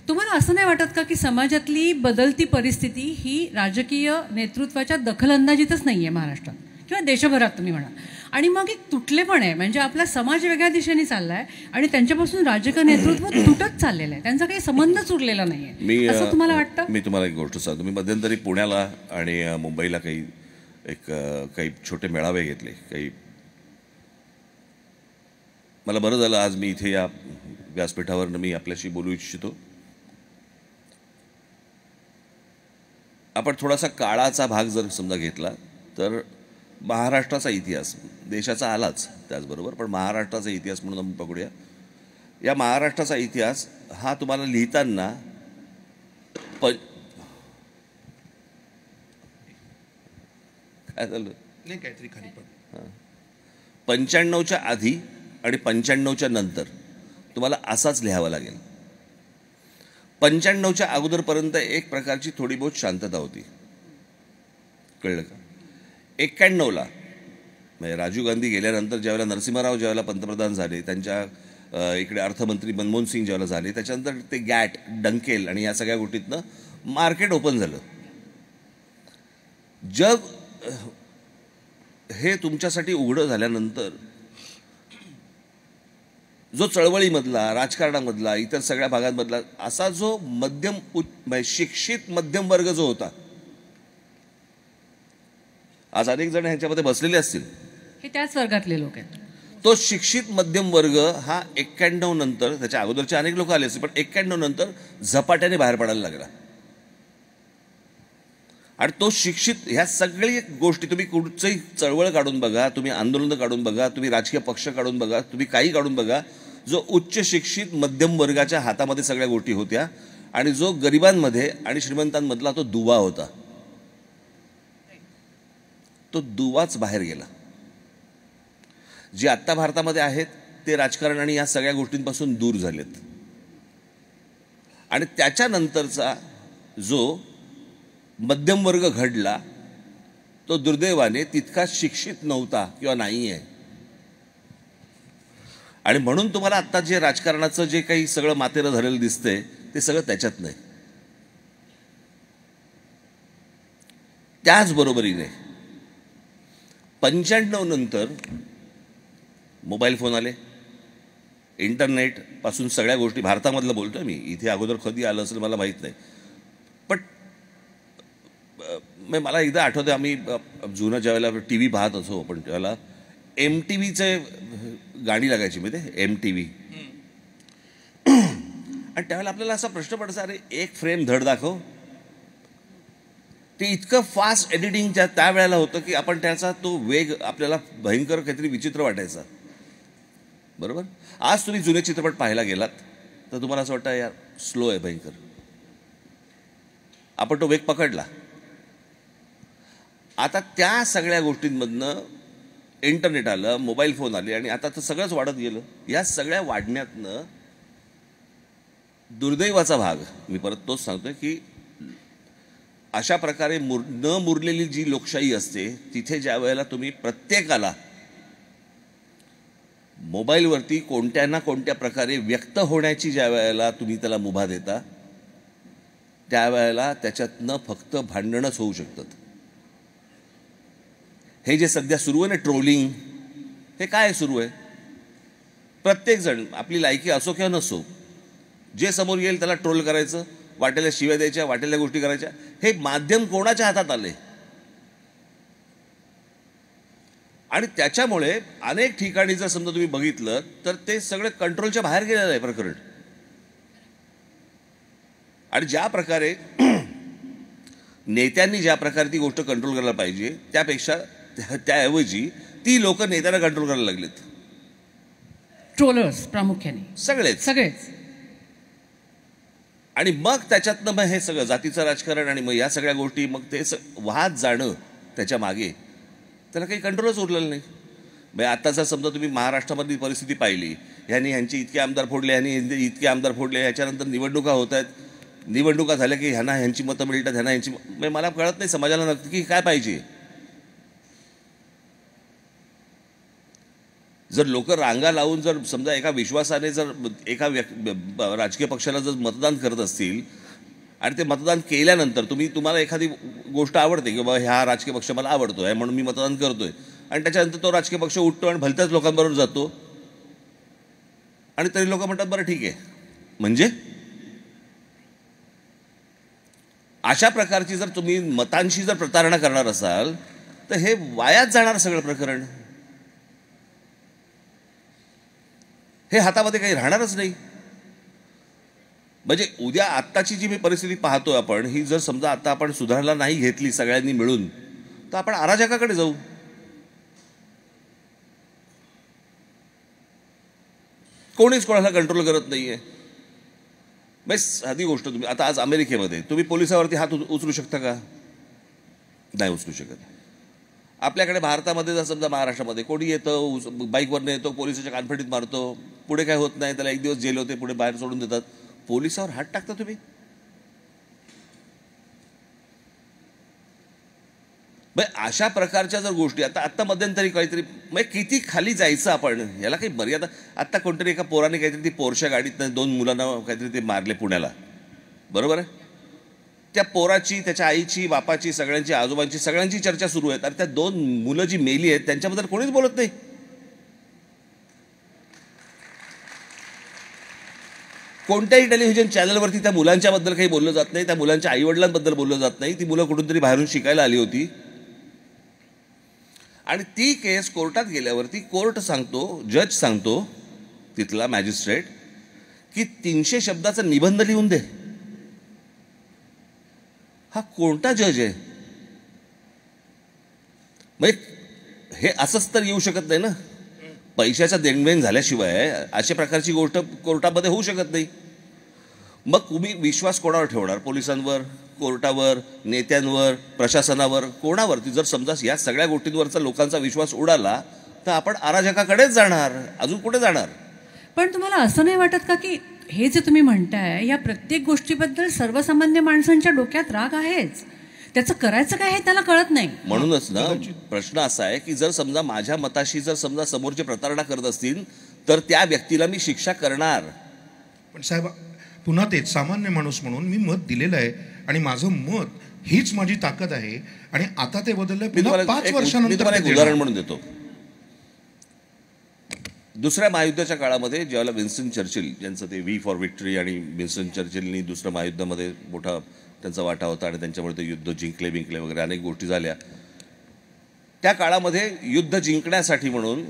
तुम्हाला असं नाही वाटत का की समाजातली बदलती परिस्थिती ही राजकीय नेतृत्वाच्या दखलंदाजीतच नाही आहे महाराष्ट्रात किंवा देशभरात तुम्ही म्हणा, आणि मग एक तुटलेपण आहे, म्हणजे आपला समाज वेगळ्या दिशेने चालला आहे आणि त्यांच्यापासून राजकीय नेतृत्व तुटत चाललेलं आहे, त्यांचा काही संबंधच उरलेला नाही आहे, असं तुम्हाला वाटतं? मी तुम्हाला एक गोष्ट सांगतो. मी मध्यंतरी पुण्याला आणि मुंबईला काही छोटे मेळावे घेतले. मला बरं झालं आज मी इथे या व्यासपीठावरनं मी आपल्याशी बोलू इच्छितो. आपण थोडासा काळाचा भाग जर समजा घेतला तर महाराष्ट्राचा इतिहास देशाचा आलाच त्याचबरोबर, पण महाराष्ट्राचा इतिहास म्हणून आपण पकडूया. या महाराष्ट्राचा इतिहास हा तुम्हाला लिहिताना काय झालं नाही काहीतरी खाली पड 95च्या आधी आणि 95च्या नंतर तुम्हाला असाच लिहावा लागेल. 95च्या अगोदरपर्यंत एक प्रकारची थोडी बहुत शांतता होती, कळलं का? 91ला म्हणजे राजीव गांधी गेल्यानंतर ज्यावेळेला नरसिंहराव ज्यावेळेला पंतप्रधान झाले, त्यांच्या इकडे अर्थमंत्री मनमोहन सिंग ज्यावेळेला झाले, त्याच्यानंतर ते गॅट डंकेल आणि या सगळ्या गोष्टीतनं मार्केट ओपन झालं. जग हे तुमच्यासाठी उघडं झाल्यानंतर जो चळवळीमधला, राजकारणामधला, इतर सगळ्या भागांमधला असा जो शिक्षित मध्यम वर्ग जो होता, आज अनेक जण ह्याच्यामध्ये बसलेले असतील, हे त्याच वर्गातले लोक आहेत. तो शिक्षित मध्यम वर्ग हा 91 नंतर, त्याच्या अगोदरचे अनेक लोक आले असतील, पण 91 नंतर झपाट्याने बाहेर पडायला लागला. आणि तो शिक्षित, ह्या सगळी गोष्टी तुम्ही कुठचंही चळवळ काढून बघा, तुम्ही आंदोलनं काढून बघा, तुम्ही राजकीय पक्ष काढून बघा, तुम्ही काही काढून बघा, जो उच्च शिक्षित मध्यम वर्गाच्या हातामध्ये सगळ्या गोष्टी होत्या आणि जो गरिबांमध्ये आणि श्रीमंतांमधला तो दुवा होता, तो दुवाच बाहेर गेला. जे आत्ता भारतामध्ये आहेत ते राजकारण आणि या सगळ्या गोष्टींपासून दूर झालेत. आणि त्याच्यानंतरचा जो मध्यम वर्ग घडला तो दुर्दैवाने तितका शिक्षित नव्हता किंवा नाही आहे. आणि म्हणून तुम्हाला आत्ता जे राजकारणाचं जे काही सगळं मातेरं झालेलं दिसतंय ते सगळं त्याच्यात नाही. त्याचबरोबरीने 95 नंतर मोबाईल फोन आले, इंटरनेट पासून सगळ्या गोष्टी, भारतामधलं बोलतोय मी, इथे अगोदर कधी आलं असेल मला माहीत नाही, पण मला एकदा आठवतं आम्ही जुनं ज्यावेळेला टी व्ही पाहत असो आपण त्यावेळेला MTVचे गाणी लागायची माहिती, MTV, आणि त्यावेळेला आपल्याला असा प्रश्न पडायचा, अरे एक फ्रेम धड दाखव. ते इतकं फास्ट एडिटिंग त्यावेळेला होतं की आपण त्याचा तो वेग आपल्याला भयंकर काहीतरी विचित्र वाटायचा, बरोबर. आज तुम्ही जुने चित्रपट पाहायला गेलात तर तुम्हाला असं वाटतं यार स्लो आहे भयंकर. आपण तो वेग पकडला. आता त्या सगळ्या गोष्टींमधनं इंटरनेट आलं, मोबाईल फोन आले आणि आता तर सगळंच वाढत गेलं. या सगळ्या वाढण्यातनं दुर्दैवाचा भाग, मी परत तोच सांगतोय की अशा प्रकारे न मुरलेली जी लोकशाही असते तिथे ज्या वेळेला तुम्ही प्रत्येकाला मोबाईलवरती कोणत्या ना कोणत्या प्रकारे व्यक्त होण्याची ज्या वेळेला तुम्ही त्याला मुभा देता, त्यावेळेला त्याच्यातनं फक्त भांडणच होऊ शकतात. हे जे सध्या सुरू आहे ना ट्रोलिंग, हे काय सुरू आहे? प्रत्येकजण आपली लायकी असो किंवा नसो, जे समोर येईल त्याला ट्रोल करायचं, वाटेल्या शिव्या द्यायच्या, वाटेल्या गोष्टी करायच्या. हे माध्यम कोणाच्या हातात आले? आणि त्याच्यामुळे अनेक ठिकाणी जर समजा तुम्ही बघितलं तर ते सगळं कंट्रोलच्या बाहेर गेलेलं आहे प्रकरण. आणि ज्या प्रकारे नेत्यांनी ज्या प्रकारे ती गोष्ट कंट्रोल करायला पाहिजे त्यापेक्षा त्याऐवजी ती लोक नेत्यांना कंट्रोल करायला लागलेत. ट्रोलर्स प्रामुख्याने सगळेच. आणि मग त्याच्यातनं मग हे सगळं जातीचं राजकारण आणि मग या सगळ्या गोष्टी मग ते वाहत जाणं त्याच्या मागे त्याला काही कंट्रोलच उरलेलं नाही. म्हणजे आता जर समजा तुम्ही महाराष्ट्रामधली परिस्थिती पाहिली, ह्यांची इतके आमदार फोडले, ह्यांनी इतके आमदार फोडले, ह्याच्यानंतर निवडणुका होत आहेत. निवडणुका झाल्या की ह्यांची मतं मिळतात, ह्यांची म्हणजे मला कळत नाही समाजाला नक्की की काय पाहिजे. जर लोक रांगा लावून जर समजा एका विश्वासाने जर एका राजकीय पक्षाला जर मतदान करत असतील आणि ते मतदान केल्यानंतर तुम्हाला एखादी गोष्ट आवडते की बाबा ह्या राजकीय पक्ष मला आवडतो आहे म्हणून मी मतदान करतोय, आणि त्याच्यानंतर तो राजकीय पक्ष उठतो आणि भलत्याच लोकांबरोबर जातो आणि तरी लोक म्हणतात बरं ठीक आहे. म्हणजे अशा प्रकारची जर तुम्ही मतांशी जर प्रतारणा करणार असाल तर हे वायाच जाणार सगळं प्रकरण. हे हातामध्ये काही राहणारच नाही. म्हणजे उद्या आत्ताची जी मी परिस्थिती पाहतोय आपण, ही जर समजा आता आपण सुधारायला नाही घेतली सगळ्यांनी मिळून तर आपण अराजकाकडे जाऊ. कोणीच कोणाला कंट्रोल करत नाहीये. म्हणजे साधी गोष्ट, तुम्ही आता आज अमेरिकेमध्ये तुम्ही पोलिसावरती हात उचलू शकता का? नाही उचलू शकत. आपल्याकडे भारतामध्ये जर समजा महाराष्ट्रामध्ये कोणी येतं बाईकवरनं येतो, पोलिसाच्या कानफडीत मारतो, पुढे काय होत नाही, त्याला 1 दिवस जेल होते, पुढे बाहेर सोडून देतात. पोलिसावर हात टाकता तुम्ही? अशा प्रकारच्या जर गोष्टी आता मध्यंतरी काहीतरी म्हणजे किती खाली जायचं आपण, याला काही मर्यादा. आत्ता कोणतरी एका पोराने काहीतरी ती पोरच्या गाडीत 2 मुलांना काहीतरी ते मारले पुण्याला, बरोबर आहे. त्या पोराची, त्याच्या आईची, बापाची, सगळ्यांची, आजोबांची, सगळ्यांची चर्चा सुरू आहे. आणि त्या 2 मुलं जी मेली आहेत त्यांच्याबद्दल कोणीच बोलत नाही. कोणत्याही टेलिव्हिजन चॅनलवरती त्या मुलांच्याबद्दल काही बोललं जात नाही, त्या मुलांच्या आईवडिलांबद्दल बोललं जात नाही. ती मुलं कुठून तरी बाहेरून शिकायला आली होती आणि ती केस कोर्टात गेल्यावरती कोर्ट सांगतो, जज सांगतो, तिथला मॅजिस्ट्रेट, की 300 शब्दाचा निबंध लिहून दे. हा कोणता जज आहे? म्हणजे हे असंच तर येऊ शकत नाही ना. पैशाचा देणघेण झाल्याशिवाय अशा प्रकारची गोष्ट कोर्टामध्ये होऊ शकत नाही. मग तुम्ही विश्वास कोणावर ठेवणार? पोलिसांवर, कोर्टावर, नेत्यांवर, प्रशासनावर, कोणावरती? जर समजा या सगळ्या गोष्टींवरचा लोकांचा विश्वास उडाला तर आपण अराजकाकडेच जाणार, अजून कुठे जाणार? पण तुम्हाला असं नाही वाटत का की हे जे तुम्ही म्हणताय या प्रत्येक गोष्टीबद्दल सर्वसामान्य माणसांच्या डोक्यात राग आहेच, त्याचं करायचं काय हे त्याला कळत नाही. म्हणूनच ना प्रश्न असा आहे की जर समजा माझ्या मताशी जर समजा समोरचे प्रतारणा करत असतील तर त्या व्यक्तीला मी शिक्षा करणार. पण साहेब पुन्हा तेच, सामान्य माणूस म्हणून मी मत दिलेलं आहे आणि माझं मत हीच माझी ताकद आहे आणि आता ते बदललं. 5 वर्षानंतर एक उदाहरण म्हणून देतो. दुसऱ्या महायुद्धाच्या काळामध्ये ज्यावेळेला विन्स्टन चर्चिल यांचं ते व्ही फॉर विक्टरी आणि विन्स्टन चर्चिलनी दुसऱ्या महायुद्धामध्ये मोठा त्यांचा वाटा होता आणि त्यांच्यामुळे ते युद्ध जिंकले वगैरे अनेक गोष्टी झाल्या. त्या काळामध्ये युद्ध जिंकण्यासाठी म्हणून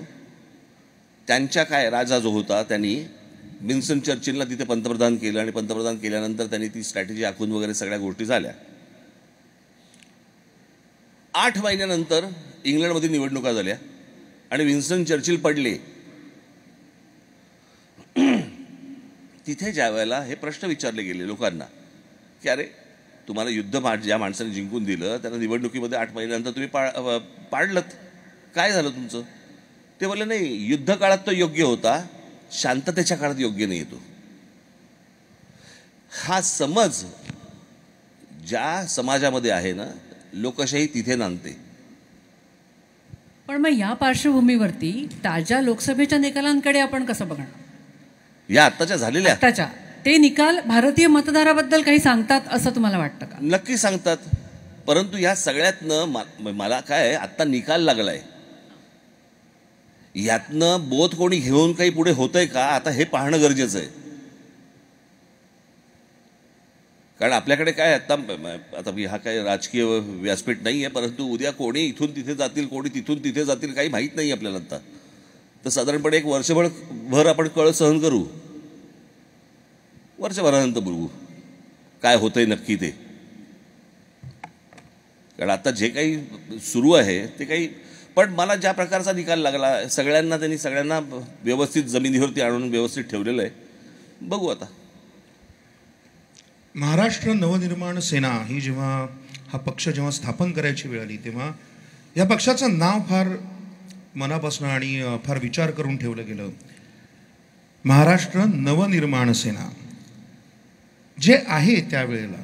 त्यांच्या राजा जो होता त्यांनी विन्स्टन चर्चिलला तिथे पंतप्रधान केलं आणि पंतप्रधान केल्यानंतर त्यांनी ती स्ट्रॅटेजी आखून वगैरे सगळ्या गोष्टी झाल्या. 8 महिन्यानंतर इंग्लंडमध्ये निवडणुका झाल्या आणि विन्स्टन चर्चिल पडले. तिथे ज्या वेळेला हे प्रश्न विचारले गेले लोकांना की अरे तुम्हाला युद्ध ज्या माणसाने जिंकून दिलं त्यांना निवडणुकीमध्ये 8 महिन्यानंतर तुम्ही पाडलत, काय झालं तुमचं? ते बोलले नाही, युद्ध काळात तो योग्य होता, शांततेच्या काळात योग्य नाही येतो. हा समज ज्या समाजामध्ये आहे ना, लोकशाही तिथे नांदते. पण मग या पार्श्वभूमीवरती ताज्या लोकसभेच्या निकालांकडे आपण कसं बघणार? या आत्ताच्या झालेल्या ते निकाल भारतीय मतदाराबद्दल काही सांगतात असं तुम्हाला वाटतं का? नक्की सांगतात. परंतु या सगळ्यातनं मला काय आत्ता निकाल लागलाय, यातनं बोध कोणी घेऊन काही पुढे होतंय का आता हे पाहणं गरजेचं आहे. कारण आपल्याकडे काय आता हा काय राजकीय व्यासपीठ नाही आहे, परंतु उद्या कोणी इथून तिथे जातील, कोणी तिथून तिथे जातील, काही माहीत नाही आपल्याला. आता तर साधारणपणे 1 वर्षभर आपण कळ सहन करू, वर्षभरानंतर बघू काय होतंय नक्की ते. कारण आता जे काही सुरू आहे ते काही, पण मला ज्या प्रकारचा निकाल लागला, सगळ्यांना व्यवस्थित जमिनीवरती आणून व्यवस्थित ठेवलेलं आहे. बघू आता. महाराष्ट्र नवनिर्माण सेना ही जेव्हा हा पक्ष जेव्हा स्थापन करायची वेळ आली तेव्हा या पक्षाचं नाव फार मनापासून आणि फार विचार करून ठेवलं गेलं. महाराष्ट्र नवनिर्माण सेना जे आहे त्यावेळेला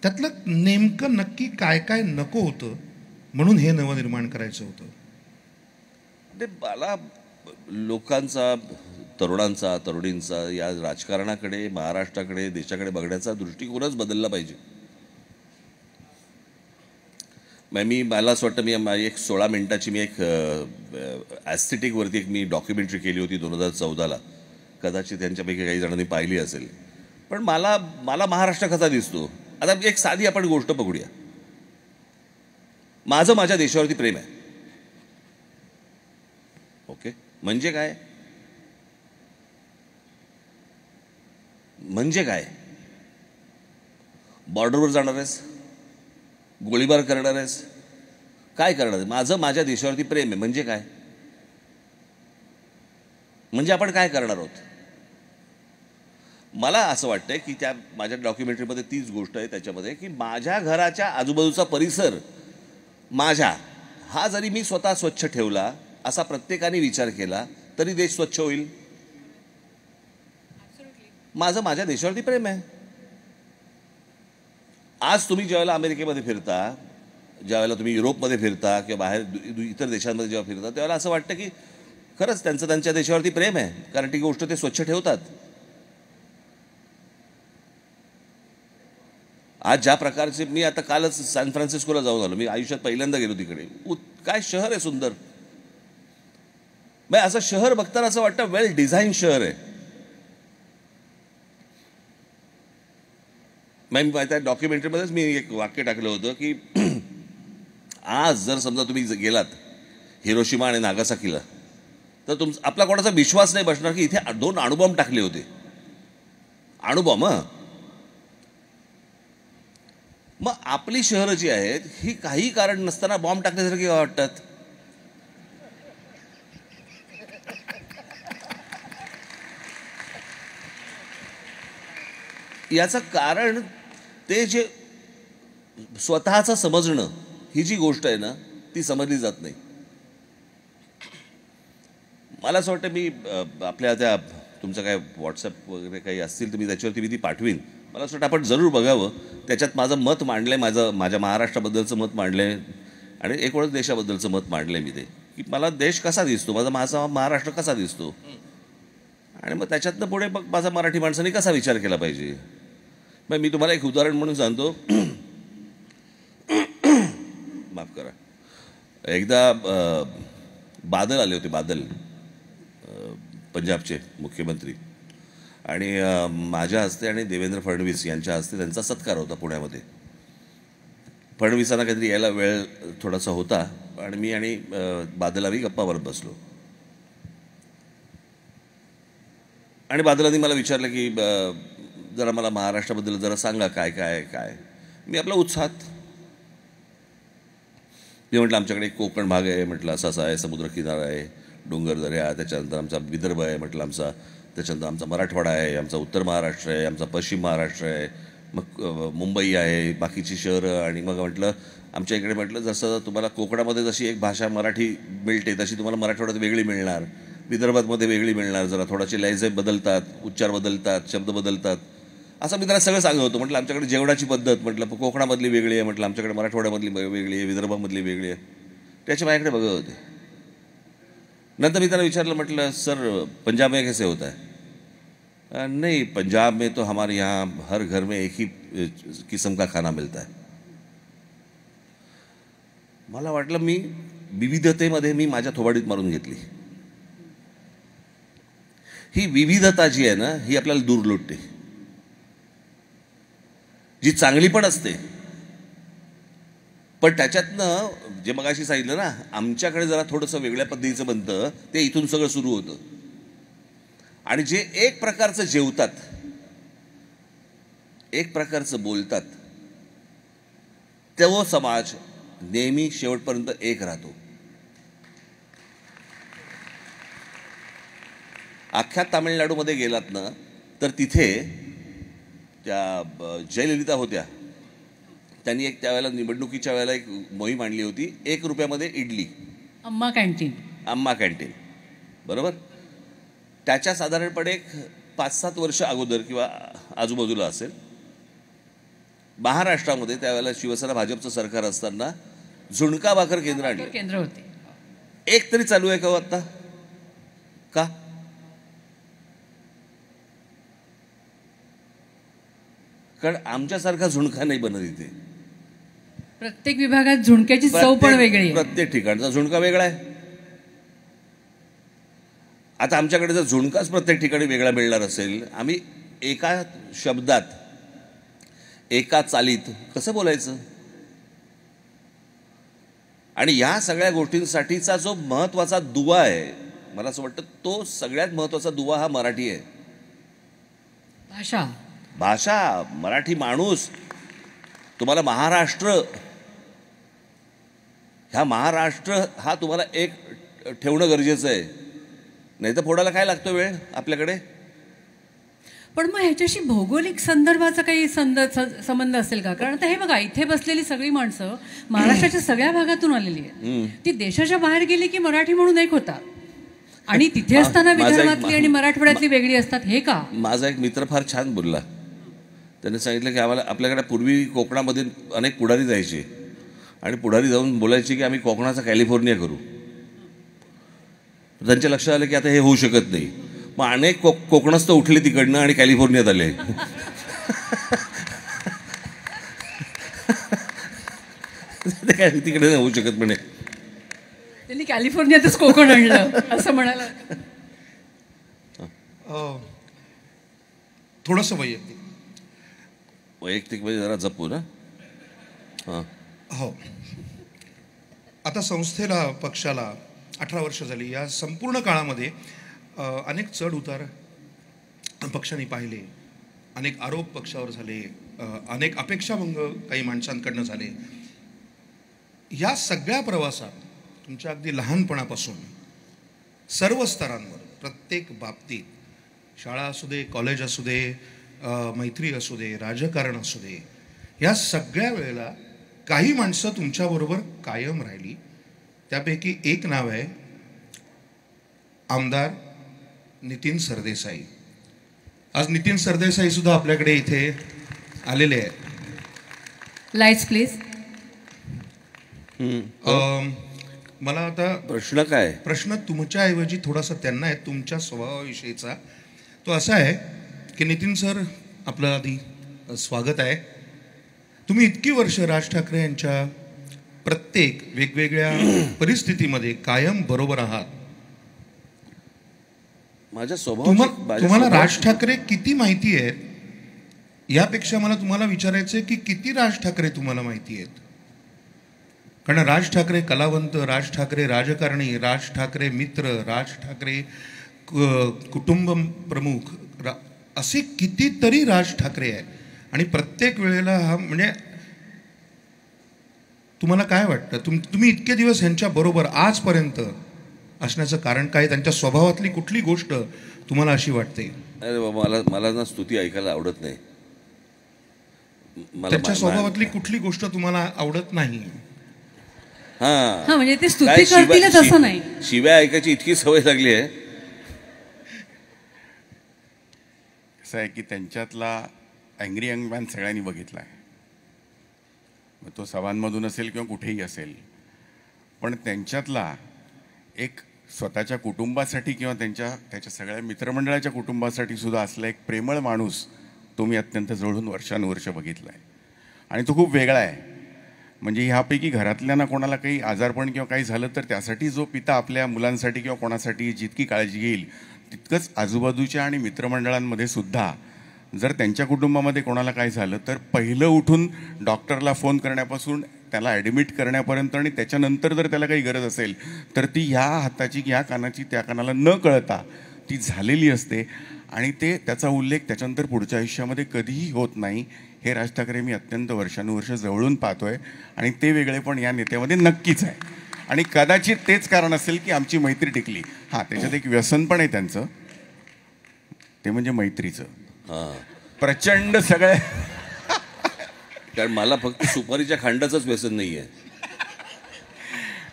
त्यातलं नेमकं नक्की काय काय नको होतं म्हणून हे नवनिर्माण करायचं होतं? ते मला लोकांचा, तरुणांचा, तरुणींचा या राजकारणाकडे, महाराष्ट्राकडे, देशाकडे बघण्याचा दृष्टिकोनच बदलला पाहिजे. मला असं वाटतं मी एक 16 मिनिटाची मी एक ॲस्थेटिकवरती एक मी डॉक्युमेंटरी केली होती 2014ला. कदाचित त्यांच्यापैकी काही जणांनी पाहिली असेल. पण मला महाराष्ट्र कसा दिसतो, आता एक साधी आपण गोष्ट बघूया. माझ्या देशावरती प्रेम आहे. ओके, म्हणजे काय? म्हणजे काय? बॉर्डरवर जाणार आहेस, गोळीबार करणार आहेस, काय करणार आहे? माझ्या देशावरती प्रेम आहे म्हणजे काय? म्हणजे आपण काय करणार आहोत? मला असं वाटतंय की त्या माझ्या डॉक्युमेंटरीमध्ये तीच गोष्ट आहे त्याच्यामध्ये, की माझ्या घराच्या आजूबाजूचा परिसर हा जरी मी स्वतः स्वच्छ ठेवला, असा प्रत्येकाने विचार केला तरी देश स्वच्छ होईल. माझ्या देशावरती प्रेम आहे. आज तुम्ही ज्यावेळेला अमेरिकेमध्ये फिरता, ज्यावेळेला तुम्ही युरोपमध्ये फिरता किंवा बाहेर इतर देशांमध्ये जेव्हा फिरता, त्यावेळेला असं वाटतं की खरंच त्यांच्या देशावरती प्रेम आहे, कारण ती गोष्ट ते स्वच्छ ठेवतात. आज ज्या प्रकारचे, मी आता कालच सॅन फ्रान्सिस्कोला जाऊन आलो. मी आयुष्यात पहिल्यांदा गेलो तिकडे. काय शहर आहे सुंदर. असं शहर बघताना असं वाटतं वेल डिझाईन शहर आहे. मी त्या डॉक्युमेंटरीमध्येच मी एक वाक्य टाकलं होतं की आज जर समजा तुम्ही गेलात हिरोशिमा आणि नागासाकीला, तर आपला कोणाचा विश्वास नाही बसणार की इथे 2 अणुबॉम्ब टाकले होते. अणुबॉम्ब. मग आपली शहरं जी आहेत ही काही कारण नसताना बॉम्ब टाकण्यासारखी वाटतात. याचं कारण ते जे स्वतःचं समजणं ही जी गोष्ट आहे ना, ती समजली जात नाही. मला असं वाटतं मी आपल्या त्या तुमचं काय व्हॉट्सअप वगैरे काही असतील तर मी त्याच्यावरती मी ती पाठवीन. मला असं वाटतं आपण जरूर बघावं. त्याच्यात माझं मत मांडलं आहे, माझ्या महाराष्ट्राबद्दलचं मत मांडलं आहे आणि एकूणच देशाबद्दलचं मत मांडलं आहे मी ते, की मला देश कसा दिसतो, माझा महाराष्ट्र कसा दिसतो, आणि मग त्याच्यातनं पुढे मग माझा मराठी माणसाने कसा विचार केला पाहिजे. मग मी तुम्हाला एक उदाहरण म्हणून सांगतो. माफ करा. एकदा बादल आले होते, बादल पंजाबचे मुख्यमंत्री, आणि माझ्या हस्ते आणि देवेंद्र फडणवीस यांच्या हस्ते त्यांचा सत्कार होता पुण्यामध्ये. फडणवीसांना काहीतरी यायला वेळ थोडासा होता आणि मी आणि बादल आम्ही गप्पा मारत बसलो. आणि बादलांनी मला विचारलं की जरा मला महाराष्ट्राबद्दल जरा सांगा काय काय काय. मी आपला उत्साहात मी म्हटलं आमच्याकडे कोकण भाग आहे, म्हटलं असा आहे, समुद्रकिनारा आहे, डोंगरदऱ्या, त्याच्यानंतर आमचा विदर्भ आहे, म्हटलं आमचा, त्याच्यानंतर आमचा मराठवाडा आहे, आमचा उत्तर महाराष्ट्र आहे, आमचा पश्चिम महाराष्ट्र आहे, मग मुंबई आहे, बाकीची शहरं. आणि मग म्हटलं आमच्या इकडे म्हटलं जसं तुम्हाला कोकणामध्ये जशी एक भाषा मराठी मिळते तशी तुम्हाला मराठवाड्यात वेगळी मिळणार, विदर्भातमध्ये वेगळी मिळणार. जरा थोडासे लहजे बदलतात, उच्चार बदलतात, शब्द बदलतात, असं मी त्याला सगळं सांगत होतो. म्हटलं आमच्याकडे जेवणाची पद्धत म्हटलं कोकणामधली वेगळी आहे, म्हटलं आमच्याकडे मराठवाड्यामधली वेगळी आहे, विदर्भामधली वेगळी आहे. त्याच्या माझ्याकडे बघत होते. नंतर मी त्याला विचारलं, म्हटलं सर पंजाब में कैसे होता है? नहीं, पंजाब में तो हमारे यहाँ हर घर में एक ही किस्म का खाना मिलता है. मला वाटलं मी विविधतेमध्ये मी माझ्या थोबाडीत मारून घेतली. ही विविधता जी आहे ना ही आपल्याला दूर लोटते. जी चांगली पण असते, पण त्याच्यातनं जे मगाशी सांगितलं ना, आमच्याकडे जरा थोडंसं वेगळ्या पद्धतीचं बनतं, ते इथून सगळं सुरू होतं. आणि जे एक प्रकारचं जेवतात, एक प्रकारचं बोलतात, तो समाज नेहमी शेवटपर्यंत एक राहतो. अख्ख्या तामिळनाडूमध्ये गेलात ना तर तिथे त्या जयललिता होत्या, त्यांनी एक त्यावेळेला निवडणुकीच्या वेळेला एक मोहीम आणली होती, 1 रुपयामध्ये इडली, अम्मा कॅन्टीन, बरोबर. त्याच्या साधारणपणे 5-7 वर्ष अगोदर किंवा आजूबाजूला असेल, महाराष्ट्रामध्ये त्यावेळेला शिवसेना भाजपचं सरकार असताना झुणका भाकर केंद्र आणले. केंद्र होते. एक तरी चालू आहे का हो आता? का? कारण आमच्यासारखा झुणका नाही बनत इथे. प्रत्येक विभागात झुणक्याची चव पण वेगळी आहे. प्रत्येक ठिकाणचा झुणका वेगळा आहे. आता आमच्याकडे जर झुणकाच प्रत्येक ठिकाणी वेगळा मिळणार असेल, आम्ही एका शब्दात एका चालीत कसं बोलायचं? आणि या सगळ्या गोष्टींसाठीचा जो महत्वाचा दुवा आहे, मला असं वाटतं तो सगळ्यात महत्वाचा दुवा हा मराठी आहे. भाषा, मराठी माणूस. तुम्हाला महाराष्ट्र हा तुम्हाला एक ठेवणं गरजेचं आहे, नाही तर फोडायला काय लागतो वेळ आपल्याकडे. पण मग ह्याच्याशी भौगोलिक संदर्भाचा काही संबंध असेल का? कारण आता हे बघा, इथे बसलेली सगळी माणसं महाराष्ट्राच्या सगळ्या भागातून आलेली आहेत. ती देशाच्या बाहेर गेली की मराठी म्हणून एक होता, आणि तिथे असताना विदर्भातली आणि मराठवाड्यातली वेगळी असतात. हे का? माझा एक मित्र फार छान बोलला. त्याने सांगितलं की आम्हाला आपल्याकडे पूर्वी कोकणामध्ये अनेक पुढारी जायचे आणि पुढारी जाऊन बोलायचे की आम्ही कोकणाचा कॅलिफोर्निया करू. त्यांच्या लक्षात आलं की आता हे होऊ शकत नाही. मग अनेक कोकणस्थ उठले तिकडनं आणि कॅलिफोर्नियात आले. काय तिकडे नाही होऊ शकत म्हणे. त्यांनी कॅलिफोर्नियातच कोकण आणलं असं म्हणाला. थोडंसं वैयक्तिक म्हणजे जरा जपू ना. हो, आता संस्थेला, पक्षाला 18 वर्ष झाली. या संपूर्ण काळामध्ये अनेक चढ उतार पक्षाने पाहिले, अनेक आरोप पक्षावर झाले, अनेक अपेक्षाभंग काही माणसांकडनं झाले. या सगळ्या प्रवासात तुमच्या अगदी लहानपणापासून सर्व स्तरांवर, प्रत्येक बाबतीत, शाळा असू दे, कॉलेज असू दे, मैत्री असू दे, राजकारण असू दे, या सगळ्या वेळेला काही माणसं तुमच्याबरोबर कायम राहिली. त्यापैकी एक नाव आहे आमदार नितीन सरदेसाई. आज नितीन सरदेसाई सुद्धा आपल्याकडे इथे आलेले आहेत. Lights please. मला आता प्रश्न काय? प्रश्न तुमच्या ऐवजी थोडासा त्यांना आहे, तुमच्या स्वभावाविषयीचा. तो असा आहे की नितीन सर, आपलं आधी स्वागत आहे. तुम्ही इतकी वर्ष राज ठाकरे यांच्या प्रत्येक वेगवेगळ्या परिस्थितीमध्ये कायम बरोबर आहात. माझ्या तुम्हाला राज ठाकरे किती माहिती आहेत, यापेक्षा मला तुम्हाला विचारायचं आहे की किती राज ठाकरे तुम्हाला माहिती आहेत. कारण राज ठाकरे कलावंत, राज ठाकरे राजकारणी, राज ठाकरे मित्र, राज ठाकरे कुटुंब प्रमुख, असे कितीतरी राज ठाकरे आहेत. आणि प्रत्येक वेळेला हा, म्हणजे तुम्हाला काय वाटतं, तुम्ही इतके दिवस यांच्या बरोबर आजपर्यंत असण्याचं कारण काय? त्यांच्या स्वभावातली कुठली गोष्ट तुम्हाला अशी वाटते? अरे बाबा, मला ना स्तुती ऐकायला आवडत नाही. त्यांच्या स्वभावातली कुठली गोष्ट तुम्हाला आवडत नाही? हा, म्हणजे ते स्तुती करतीलच असं नाही. शिव्या ऐकायची इतकी सवय लागली आहे. कसं आहे की त्यांच्यातला अँग्री यंग मॅन सगळ्यांनी बघितला आहे. मग तो सभांमधून असेल किंवा कुठेही असेल, पण त्यांच्यातला एक स्वतःच्या कुटुंबासाठी किंवा त्याच्या सगळ्या मित्रमंडळाच्या कुटुंबासाठी सुद्धा असला एक प्रेमळ माणूस तो मी अत्यंत जवळून वर्षानुवर्ष बघितला आहे. आणि तो खूप वेगळा आहे. म्हणजे ह्यापैकी घरातल्यांना कोणाला काही आजारपण किंवा काही झालं तर त्यासाठी जो पिता आपल्या मुलांसाठी किंवा कोणासाठी जितकी काळजी घेईल, तितकंच आजूबाजूच्या आणि मित्रमंडळांमध्ये सुद्धा जर त्यांच्या कुटुंबामध्ये कोणाला काय झालं तर पहिलं उठून डॉक्टरला फोन करण्यापासून त्याला ॲडमिट करण्यापर्यंत, आणि त्याच्यानंतर जर त्याला काही गरज असेल तर ती ह्या हाताची ह्या कानाची त्या कानाला न कळता ती झालेली असते. आणि त्याचा उल्लेख त्याच्यानंतर पुढच्या आयुष्यामध्ये कधीही होत नाही. हे राज ठाकरे मी अत्यंत वर्षानुवर्ष जवळून पाहतोय आणि ते वेगळे पण या नेत्यामध्ये नक्कीच आहे. आणि कदाचित तेच कारण असेल की आमची मैत्री टिकली. हां, त्याच्यात एक व्यसन पण आहे त्यांचं, ते म्हणजे मैत्रीचं. प्रचंड सगळे, कारण मला फक्त सुपारीच्या खांडाचंच व्यसन नाही आहे.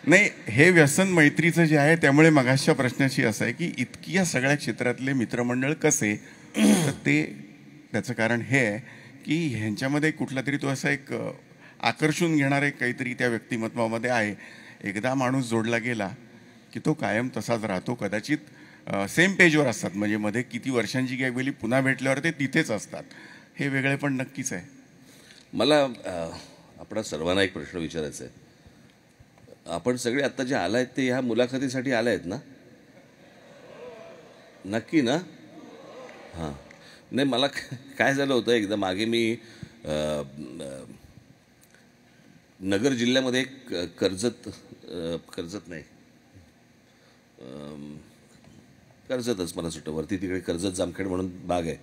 नाही, हे व्यसन मैत्रीचं जे आहे, त्यामुळे मगाशच्या प्रश्नाची असं आहे की इतकी या सगळ्या क्षेत्रातले मित्रमंडळ कसे, तर ते त्याचं कारण हे आहे की ह्यांच्यामध्ये कुठला तरी तो असा एक आकर्षून घेणारा एक काहीतरी त्या व्यक्तिमत्वामध्ये आहे. एकदा माणूस जोडला गेला की तो कायम तसाच राहतो. कदाचित सेम पेजवर असतात, म्हणजे मध्ये किती वर्षांची गॅप गेली, पुन्हा भेटल्यावर ते तिथेच असतात. हे वेगळे पण नक्कीच आहे. मला आपणा सर्वांना एक प्रश्न विचारायचा आहे. आपण सगळे आत्ता जे आलायत ते ह्या मुलाखतीसाठी आलायत ना? नक्की ना? हां. नाही, मला काय झालं होतं, एकदा मागे मी नगर जिल्ह्यामध्ये एक कर्जतच मला सुटतं, वरती तिकडे कर्जत जामखेड म्हणून बाग आहे,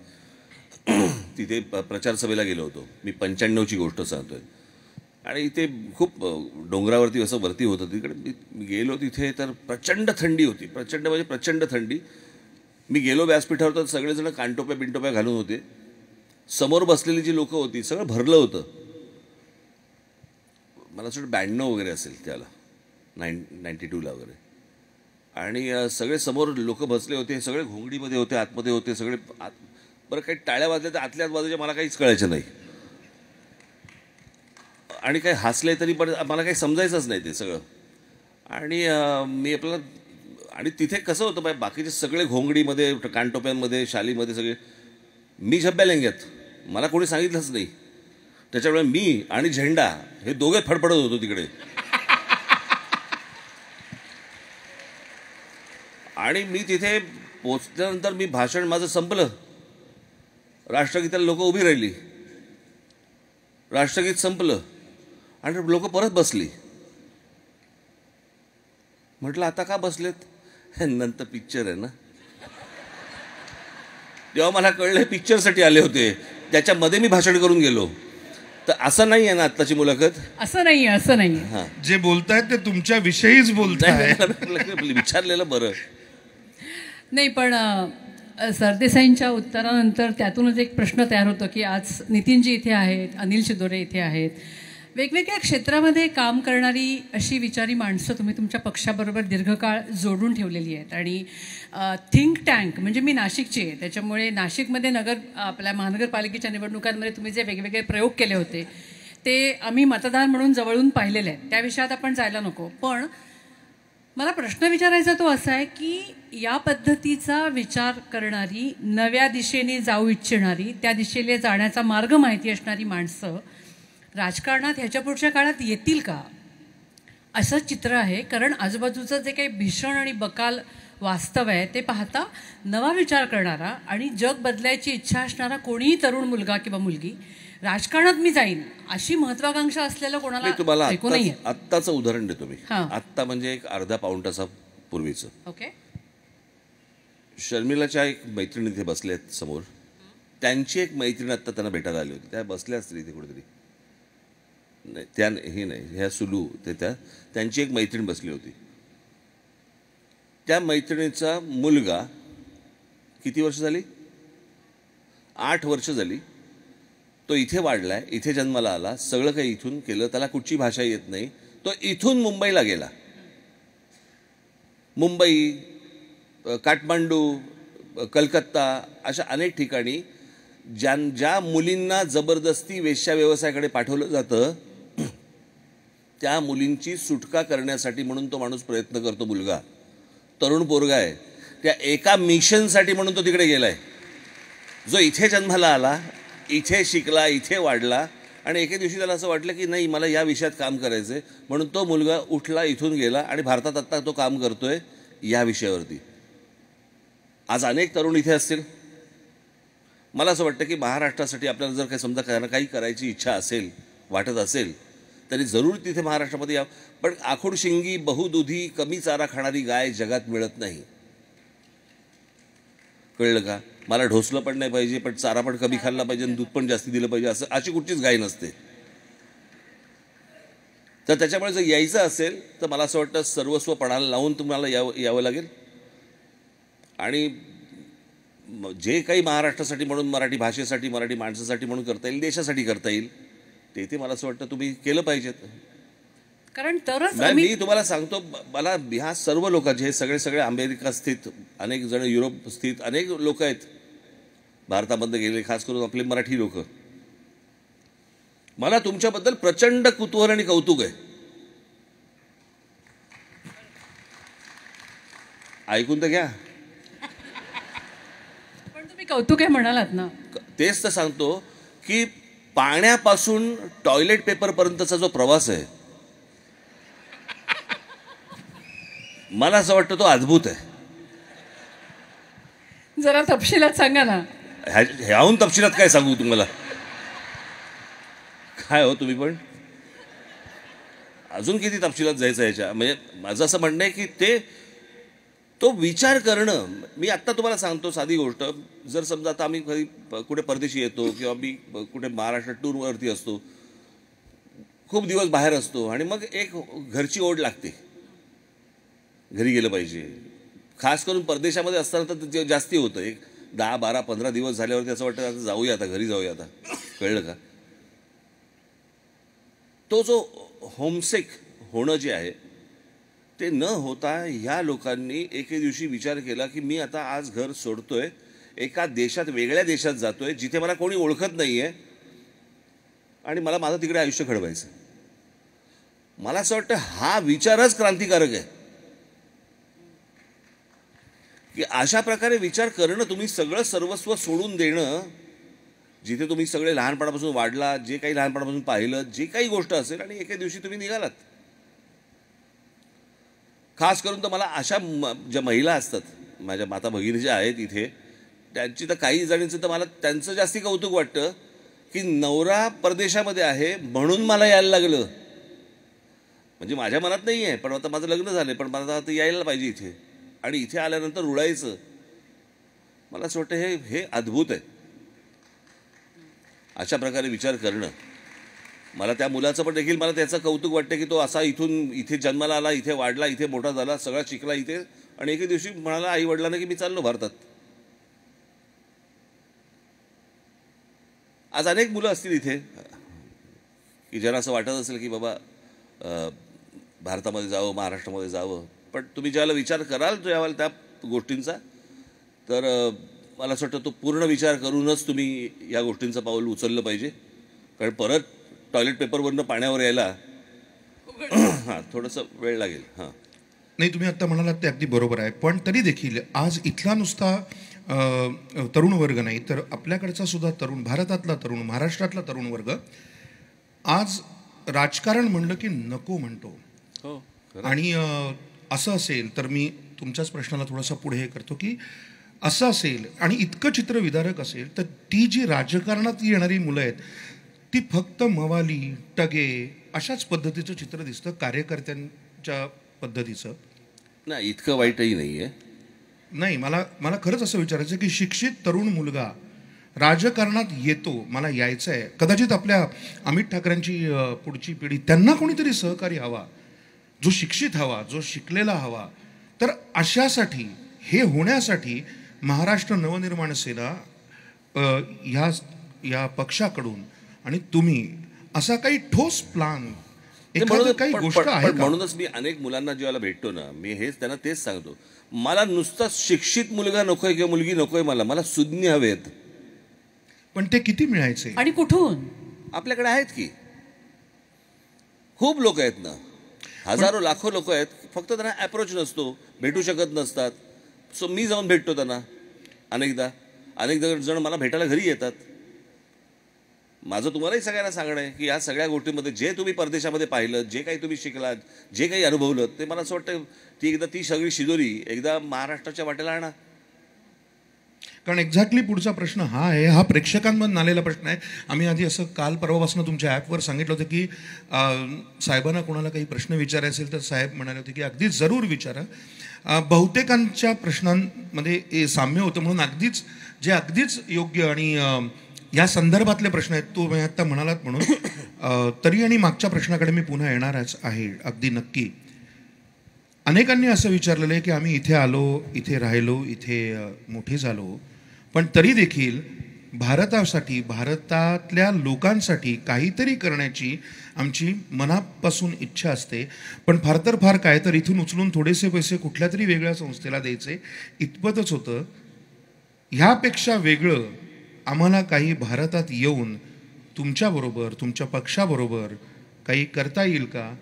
तिथे प्रचार सभेला गेलो होतो मी. 95ची गोष्ट सांगतोय. आणि इथे खूप डोंगरावरती असं वरती होतं, तिकडे मी गेलो. तिथे तर प्रचंड थंडी होती, प्रचंड म्हणजे प्रचंड थंडी. मी गेलो व्यासपीठावर तर सगळेजण कानटोप्या बिनटोप्या घालून होते. समोर बसलेली जी लोकं होती सगळं भरलं होतं. मला असं 92 वगैरे असेल त्याला, 92ला वगैरे. आणि सगळे समोर लोक बसले होते, सगळे घोंगडीमध्ये होते, आतमध्ये होते सगळे. बरं, काही टाळ्या वाजल्या तर आतल्याच बाजूच्या मला काहीच कळायचं नाही, आणि काही हसले तरी पण मला काही समजायचंच नाही ते सगळं. आणि मी आपल्याला, आणि तिथे कसं होतं, बाकीचे सगळे घोंगडीमध्ये, कानटोप्यांमध्ये, शालीमध्ये सगळे. मी झब्या लेंग्यात, मला कोणी सांगितलंच नाही. त्याच्यामुळे मी आणि झेंडा हे दोघे फडफडत होतो तिकडे. आणि मी तिथे पोचल्यानंतर मी भाषण माझं संपलं, राष्ट्रगीताला लोक उभी राहिली, राष्ट्रगीत संपलं आणि लोक परत बसली. म्हटलं आता का बसलेत? नंतर पिक्चर आहे ना. तेव्हा मला कळलं पिक्चरसाठी आले होते, त्याच्यामध्ये मी भाषण करून गेलो. तर असं नाही आहे ना आत्ताची मुलाखत? असं नाही, असं नाही. हां, जे बोलतायत ते तुमच्या विषयीच बोलताय. विचारलेलं बरं नाही, पण सरदेसाईंच्या उत्तरानंतर त्यातूनच एक प्रश्न तयार होतो की आज नितीनजी इथे आहेत, अनिल शिदोरे इथे आहेत. वेगवेगळ्या क्षेत्रामध्ये काम करणारी अशी विचारी माणसं तुम्ही तुमच्या पक्षाबरोबर दीर्घकाळ जोडून ठेवलेली आहेत. आणि थिंक टँक म्हणजे मी नाशिकची आहे, त्याच्यामुळे नाशिकमध्ये आपल्या महानगरपालिकेच्या निवडणुकांमध्ये तुम्ही जे वेगवेगळे प्रयोग केले होते ते आम्ही मतदार म्हणून जवळून पाहिलेले आहेत. त्या विषयात आपण जायला नको. पण मला प्रश्न विचारायचा तो असा आहे की या पद्धतीचा विचार करणारी, नव्या दिशेने जाऊ इच्छिणारी, त्या दिशेने जाण्याचा मार्ग माहिती असणारी माणसं राजकारणात ह्याच्या पुढच्या काळात येतील का, असं चित्र आहे. कारण आजूबाजूचं जे काही भीषण आणि बकाल वास्तव आहे ते पाहता नवा विचार करणारा आणि जग बदलायची इच्छा असणारा कोणीही तरुण मुलगा किंवा मुलगी राजकारणात मी जाईन अशी महत्वाकांक्षा असलेलं कोणाला तुम्हाला ऐकू नाहीये. आत्ताचं उदाहरण देतो मी. हां. आत्ता म्हणजे एक अर्धा पाऊण तासापूर्वीचं. ओके. शर्मिलाच्या एक मैत्रिणी इथे बसल्या आहेत समोर. त्यांची एक मैत्रीण आत्ता त्यांना भेटायला आली होती. त्या बसल्या असतील इथे कुठेतरी. नाही, त्या हे नाही, ह्या सुलू ते त्यांची एक मैत्रीण बसली होती. त्या मैत्रिणीचा मुलगा किती वर्ष झाली? 8 वर्ष झाली. तो इथे वाढलाय, इथे जन्माला आला, सगळं काही इथून केलं, त्याला कुठची भाषा येत नाही. तो इथून मुंबईला गेला. मुंबई, काठमांडू, कलकत्ता अशा अनेक ठिकाणी ज्या मुलींना जबरदस्ती वेश्या व्यवसायाकडे पाठवलं जातं त्या मुलींची सुटका करण्यासाठी म्हणून तो माणूस प्रयत्न करतो. मुलगा तरुण पोरगा आहे. त्या एका मिशनसाठी म्हणून तो तिकडे गेलाय. जो इथे जन्माला आला, इथे शिकला, इथे वाढला आणि एके दिवशी त्याला असं वाटलं की नाही मला या विषयात काम करायचं आहे, म्हणून तो मुलगा उठला, इथून गेला आणि भारतात आत्ता तो काम करतोय या विषयावरती. आज अनेक तरुण इथे असतील. मला असं वाटतं की महाराष्ट्रासाठी आपल्याला जर काही समजा काही करायची इच्छा असेल, वाटत असेल, तरी जरूर तिथे महाराष्ट्रामध्ये या. पण आखूड शिंगी, बहुदुधी, कमी चारा खाणारी गाय जगात मिळत नाही. कळलं का? मला ढोसलं पण नाही पाहिजे, पण चारा पण कमी खाल्ला पाहिजे आणि दूध पण जास्ती दिलं पाहिजे, असं अशी कुठचीच घाई नसते. तर त्याच्यामुळे जर यायचं असेल तर मला असं वाटतं सर्वस्व पणाला लावून तुम्हाला यावं लागेल. आणि जे काही महाराष्ट्रासाठी म्हणून, मराठी भाषेसाठी, मराठी माणसासाठी म्हणून करता येईल, देशासाठी करता येईल, ते मला असं वाटतं तुम्ही केलं पाहिजेत. कारण तरच मी तुम्हाला सांगतो, मला ह्या सर्व लोकांचे, हे सगळे अमेरिका स्थित, अनेक जण युरोप स्थित अनेक लोक आहेत भारतामध्ये गेले, खास करून आपले मराठी लोक. मला तुमच्याबद्दल प्रचंड कुतूहल आणि कौतुक आहे. ऐकून तर घ्या. पण तुम्ही कौतुक आहे म्हणालात ना, तेच तर सांगतो की पाण्यापासून टॉयलेट पेपर पर्यंतचा जो प्रवास आहे, मला असं वाटतं तो अद्भुत आहे. जरा तपशिलात सांगा ना. ह्याहून तपशिलात काय सांगू तुम्हाला? काय हो तुम्ही पण अजून किती तपशिलात जायचं याच्या? म्हणजे माझं असं म्हणणं आहे की तो विचार करणं. मी आत्ता तुम्हाला सांगतो साधी गोष्ट. जर समजा आता आम्ही कधी कुठे परदेशी येतो किंवा मी कुठे महाराष्ट्र टूरवरती असतो, खूप दिवस बाहेर असतो, आणि मग एक घरची ओढ लागते, घरी गेलं पाहिजे. खास करून परदेशामध्ये असताना तर जास्ती होतं. एक 10, 12, 15 दिवस झाल्यावरती असं वाटतं आता जाऊया, आता घरी जाऊया आता. कळलं का? तो जो होमसिक होणं जे आहे ते न होता ह्या लोकांनी एके दिवशी विचार केला की मी आता आज घर सोडतोय, एका देशात, वेगळ्या देशात जातोय जिथे मला कोणी ओळखत नाही आहे, आणि मला माझं तिकडे आयुष्य घडवायचं. मला असं वाटतं हा विचारच क्रांतिकारक आहे की अशा प्रकारे विचार करणं, तुम्ही सगळं सर्वस्व सोडून देणं, जिथे तुम्ही सगळे लहानपणापासून वाढला, जे काही लहानपणापासून पाहिलं, जे काही गोष्ट असेल, आणि एके दिवशी तुम्ही निघालात. खास करून तर मला अशा ज्या महिला असतात, माझ्या माता भगिनी ज्या आहेत इथे, त्यांची तर काही जणींचं तर मला त्यांचं जास्ती कौतुक वाटतं की नवरा परदेशामध्ये आहे म्हणून मला यायला लागलं. म्हणजे माझ्या मनात नाही आहे, पण आता माझं लग्न झालं, पण मला आता यायला पाहिजे इथे, आणि इथे आल्यानंतर रुळायचं. मला असं वाटतं हे अद्भुत आहे अशा प्रकारे विचार करणं. मला त्या मुलाचं पण देखील मला त्याचं कौतुक वाटतं की तो असा इथे जन्माला आला, इथे वाढला, इथे मोठा झाला, सगळा शिकला इथे, आणि एके दिवशी म्हणाला आई वडिलांना की मी चाललो भारतात. आज अनेक मुलं असतील इथे की ज्यांना असं वाटत असेल की बाबा भारतामध्ये जावं, महाराष्ट्रामध्ये जावं, पण तुम्ही ज्यावेळेला विचार कराल ज्यावेळेला त्या गोष्टींचा, तर मला असं वाटतं तो पूर्ण विचार करूनच तुम्ही या गोष्टींचं पाऊल उचललं पाहिजे. कारण परत टॉयलेट पेपरवरनं पाण्यावर यायला हां थोडंसं वेळ लागेल. हां नाही, तुम्ही आत्ता म्हणालात ते अगदी बरोबर आहे, पण तरी देखील आज इथला नुसता तरुण वर्ग नाही, तर आपल्याकडचा सुद्धा तरुण, भारतातला तरुण, महाराष्ट्रातला तरुण वर्ग आज राजकारण म्हणलं की नको म्हणतो. हो. आणि असं असेल तर मी तुमच्याच प्रश्नाला थोडासा पुढे हे करतो की असं असेल आणि इतकं चित्र विदारक असेल, तर ती जी राजकारणात येणारी मुलं आहेत ती फक्त मवाली, टगे अशाच पद्धतीचं चित्र दिसतं, कार्यकर्त्यांच्या पद्धतीचं. नाही, इतकं वाईटही नाही आहे. नाही, मला खरंच असं विचारायचं की शिक्षित तरुण मुलगा राजकारणात येतो, मला यायचं आहे, कदाचित आपल्या अमित ठाकरेंची पुढची पिढी, त्यांना कोणीतरी सहकारी हवा, जो शिक्षित हवा, जो शिकलेला हवा. तर अशासाठी, हे होण्यासाठी महाराष्ट्र नवनिर्माण सेना या पक्षाकडून आणि तुम्ही असा काही ठोस प्लान, काही गोष्ट आहे का? म्हणूनच मी अनेक मुलांना जेव्हा भेटतो ना, मी त्यांना तेच सांगतो, मला नुसता शिक्षित मुलगा नकोय किंवा मुलगी नकोय, मला सुज्ञ हवेत. पण ते किती मिळायचे आणि कुठून? आपल्याकडे आहेत की खूप लोक आहेत ना, हजारो लाखो लोक आहेत, फक्त त्यांना अप्रोच नसतो, भेटू शकत नसतात. सो मी जाऊन भेटतो त्यांना अनेक जण मला भेटायला घरी येतात. माझं तुम्हालाही सगळ्यांना सांगणं आहे की या सगळ्या गोष्टींमध्ये जे तुम्ही परदेशामध्ये पाहिलं, जे काही तुम्ही शिकलात, जे काही अनुभवलं, ते मला असं वाटतं ती सगळी शिदोरी एकदा महाराष्ट्राच्या वाटेला आणा. कारण एक्झॅक्टली पुढचा प्रश्न हा आहे, हा प्रेक्षकांमधून आलेला प्रश्न आहे. आम्ही आधी असं काल परवापासून तुमच्या ॲपवर सांगितलं होतं की साहेबांना कोणाला काही प्रश्न विचारायचे असेल तर साहेब म्हणाले होते की अगदी जरूर विचारा. बहुतेकांच्या प्रश्नांमध्ये साम्य होतं, म्हणून अगदीच योग्य आणि या संदर्भातले प्रश्न आहेत तो मी आत्ता म्हणालात म्हणून तरी आणि मागच्या प्रश्नाकडे मी पुन्हा येणारच आहे अगदी नक्की. अनेकांनी असं विचारलेलं आहे की आम्ही इथे आलो, इथे राहिलो, इथे मोठे झालो, पण तरी देखील भारतासाठी, भारतातल्या लोकांसाठी काहीतरी करण्याची आमची मनापासून इच्छा असते. पण फार तर फार काय तर इथून उचलून थोडेसे पैसे कुठल्या तरी वेगळ्या संस्थेला द्यायचे इतपतच होतं. ह्यापेक्षा वेगळं आम्हाला काही भारतात येऊन तुमच्याबरोबर, तुमच्या पक्षाबरोबर काही करता येईल का?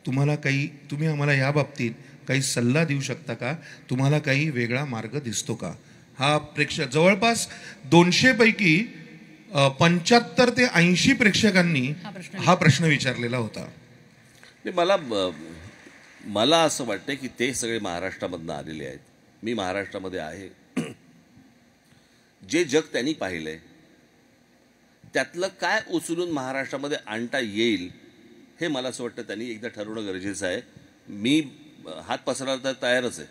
तुम्ही आम्हाला या बाबतीत काही सल्ला देऊ शकता का? तुम्हाला काही वेगळा मार्ग दिसतो का? हा जवळपास 200 पैकी 75 ते 80 प्रेक्षकांनी हा प्रश्न विचारलेला होता. मला असं वाटतं की ते सगळे महाराष्ट्रामधनं आलेले आहेत. मी महाराष्ट्रामध्ये आहे. जे जग त्यांनी पाहिलंय त्यातलं काय उचलून महाराष्ट्रामध्ये आणता येईल हे मला असं वाटतं त्यांनी एकदा ठरवणं गरजेचं आहे. मी हात पसरायला तर तयारच आहे,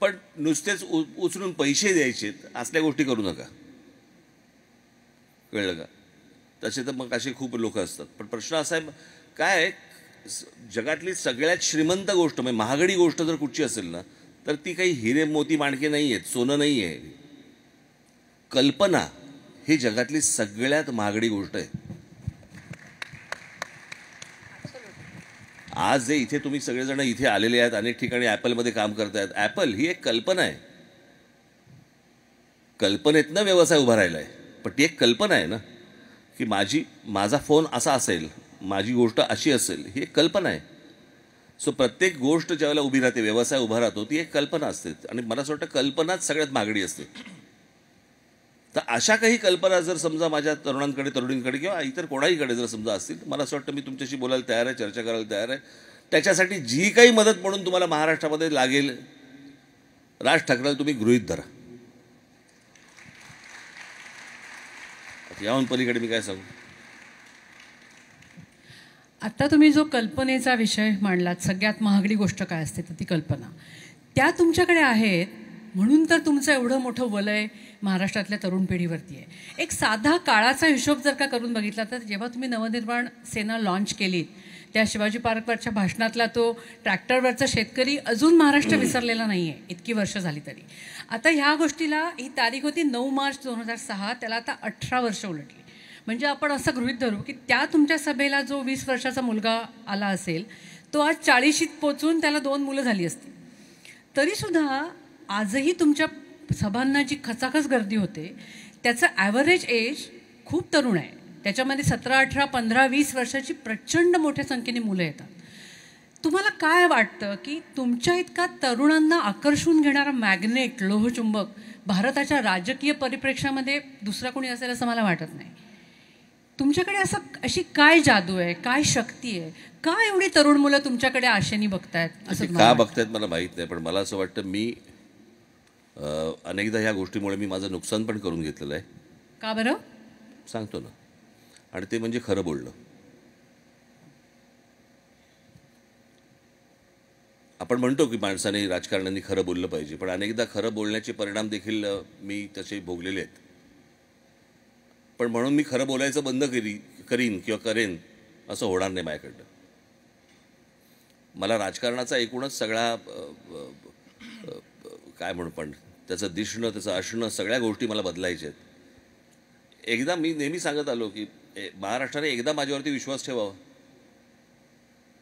पण नुसतेच उचलून पैसे द्यायचेत असल्या गोष्टी करू नका, कळलं का? तसे तर मग असे खूप लोक असतात. पण प्रश्न असा आहे, काय जगातली सगळ्यात श्रीमंत गोष्ट म्हणजे महागडी गोष्ट जर कुठची असेल ना तर ती काही हिरे मोती माणके नाही आहेत, सोनं नाही आहे. कल्पना ही जगातली सगळ्यात महागडी गोष्ट आहे. आज जे इथे तुम्ही सगळेजण इथे आलेले आहेत, अनेक ठिकाणी ॲपलमध्ये काम करतायत. ॲपल ही एक कल्पना आहे. कल्पनेतनं व्यवसाय उभा राहिला आहे, पण ती एक कल्पना आहे ना की माझा फोन असा असेल, माझी गोष्ट अशी असेल, ही एक कल्पना आहे. सो प्रत्येक गोष्ट ज्यावेळेला उभी राहते, व्यवसाय उभा राहतो, ती एक कल्पना असते. आणि मला असं वाटतं कल्पनाच सगळ्यात महागडी असते. तर अशा काही कल्पना जर समजा माझ्या तरुणांकडे, तरुणींकडे किंवा इतर कोणाहीकडे जर समजा असतील, मला असं वाटतं मी तुमच्याशी बोलायला तयार आहे, चर्चा करायला तयार आहे. त्याच्यासाठी जी काही मदत म्हणून तुम्हाला महाराष्ट्रामध्ये लागेल, राज ठाकरेला तुम्ही गृहीत धरा. याहून पलीकडे मी काय सांगू? आता तुम्ही जो कल्पनेचा विषय मांडलात, सगळ्यात महागडी गोष्ट काय असते तर ती कल्पना, त्या तुमच्याकडे आहेत म्हणून तर तुमचं एवढं मोठं वलय महाराष्ट्रातल्या तरुण पिढीवरती आहे. एक साधा काळाचा हिशोब जर का करून बघितला तर जेव्हा तुम्ही नवनिर्माण सेना लॉन्च केलीत, त्या शिवाजी पार्कवरच्या भाषणातला तो ट्रॅक्टरवरचा शेतकरी अजून महाराष्ट्र विसरलेला नाही आहे, इतकी वर्ष झाली तरी. आता ह्या गोष्टीला ही तारीख होती 9 मार्च 2006, त्याला आता 18 वर्ष उलटली. म्हणजे आपण असं गृहीत धरू की त्या तुमच्या सभेला जो 20 वर्षाचा मुलगा आला असेल तो आज 40शीत पोचून त्याला 2 मुलं झाली असतील. तरीसुद्धा आजही तुमच्या सभांना जी खचाखच गर्दी होते त्याचं ॲव्हरेज एज खूप तरुण आहे. त्याच्यामध्ये 17, 18, 15, 20 वर्षाची प्रचंड मोठ्या संख्येने मुलं येतात. तुम्हाला काय वाटतं की तुमच्या इतका तरुणांना आकर्षून घेणारा मॅग्नेट, लोहचुंबक भारताच्या राजकीय परिप्रेक्ष्यामध्ये दुसरा कोणी असेल असं मला वाटत नाही. तुमच्याकडे अशी काय जादू आहे, काय शक्ती आहे, का एवढी तरुण मुलं तुमच्याकडे आशेने बघतायत? असं का बघतायत मला माहीत नाही, पण मला असं वाटतं मी अनेकदा ह्या गोष्टीमुळे मी माझं नुकसान पण करून घेतलेलं आहे. का बरं सांगतो ना, आणि ते म्हणजे खरं बोलणं. आपण म्हणतो की माणसाने, राजकारण्यांनी खरं बोललं पाहिजे, पण अनेकदा खरं बोलण्याचे परिणाम देखील मी तसे भोगलेले आहेत. पण म्हणून मी खरं बोलायचं बंद करीन किंवा करेन असं होणार नाही माझ्याकडनं. मला राजकारणाचा एकूणच सगळा काय म्हणू, पण त्याचं दिसणं, त्याचं असणं, सगळ्या गोष्टी मला बदलायच्या आहेत. एकदा मी नेहमी सांगत आलो की महाराष्ट्राने एकदा माझ्यावरती विश्वास ठेवावा,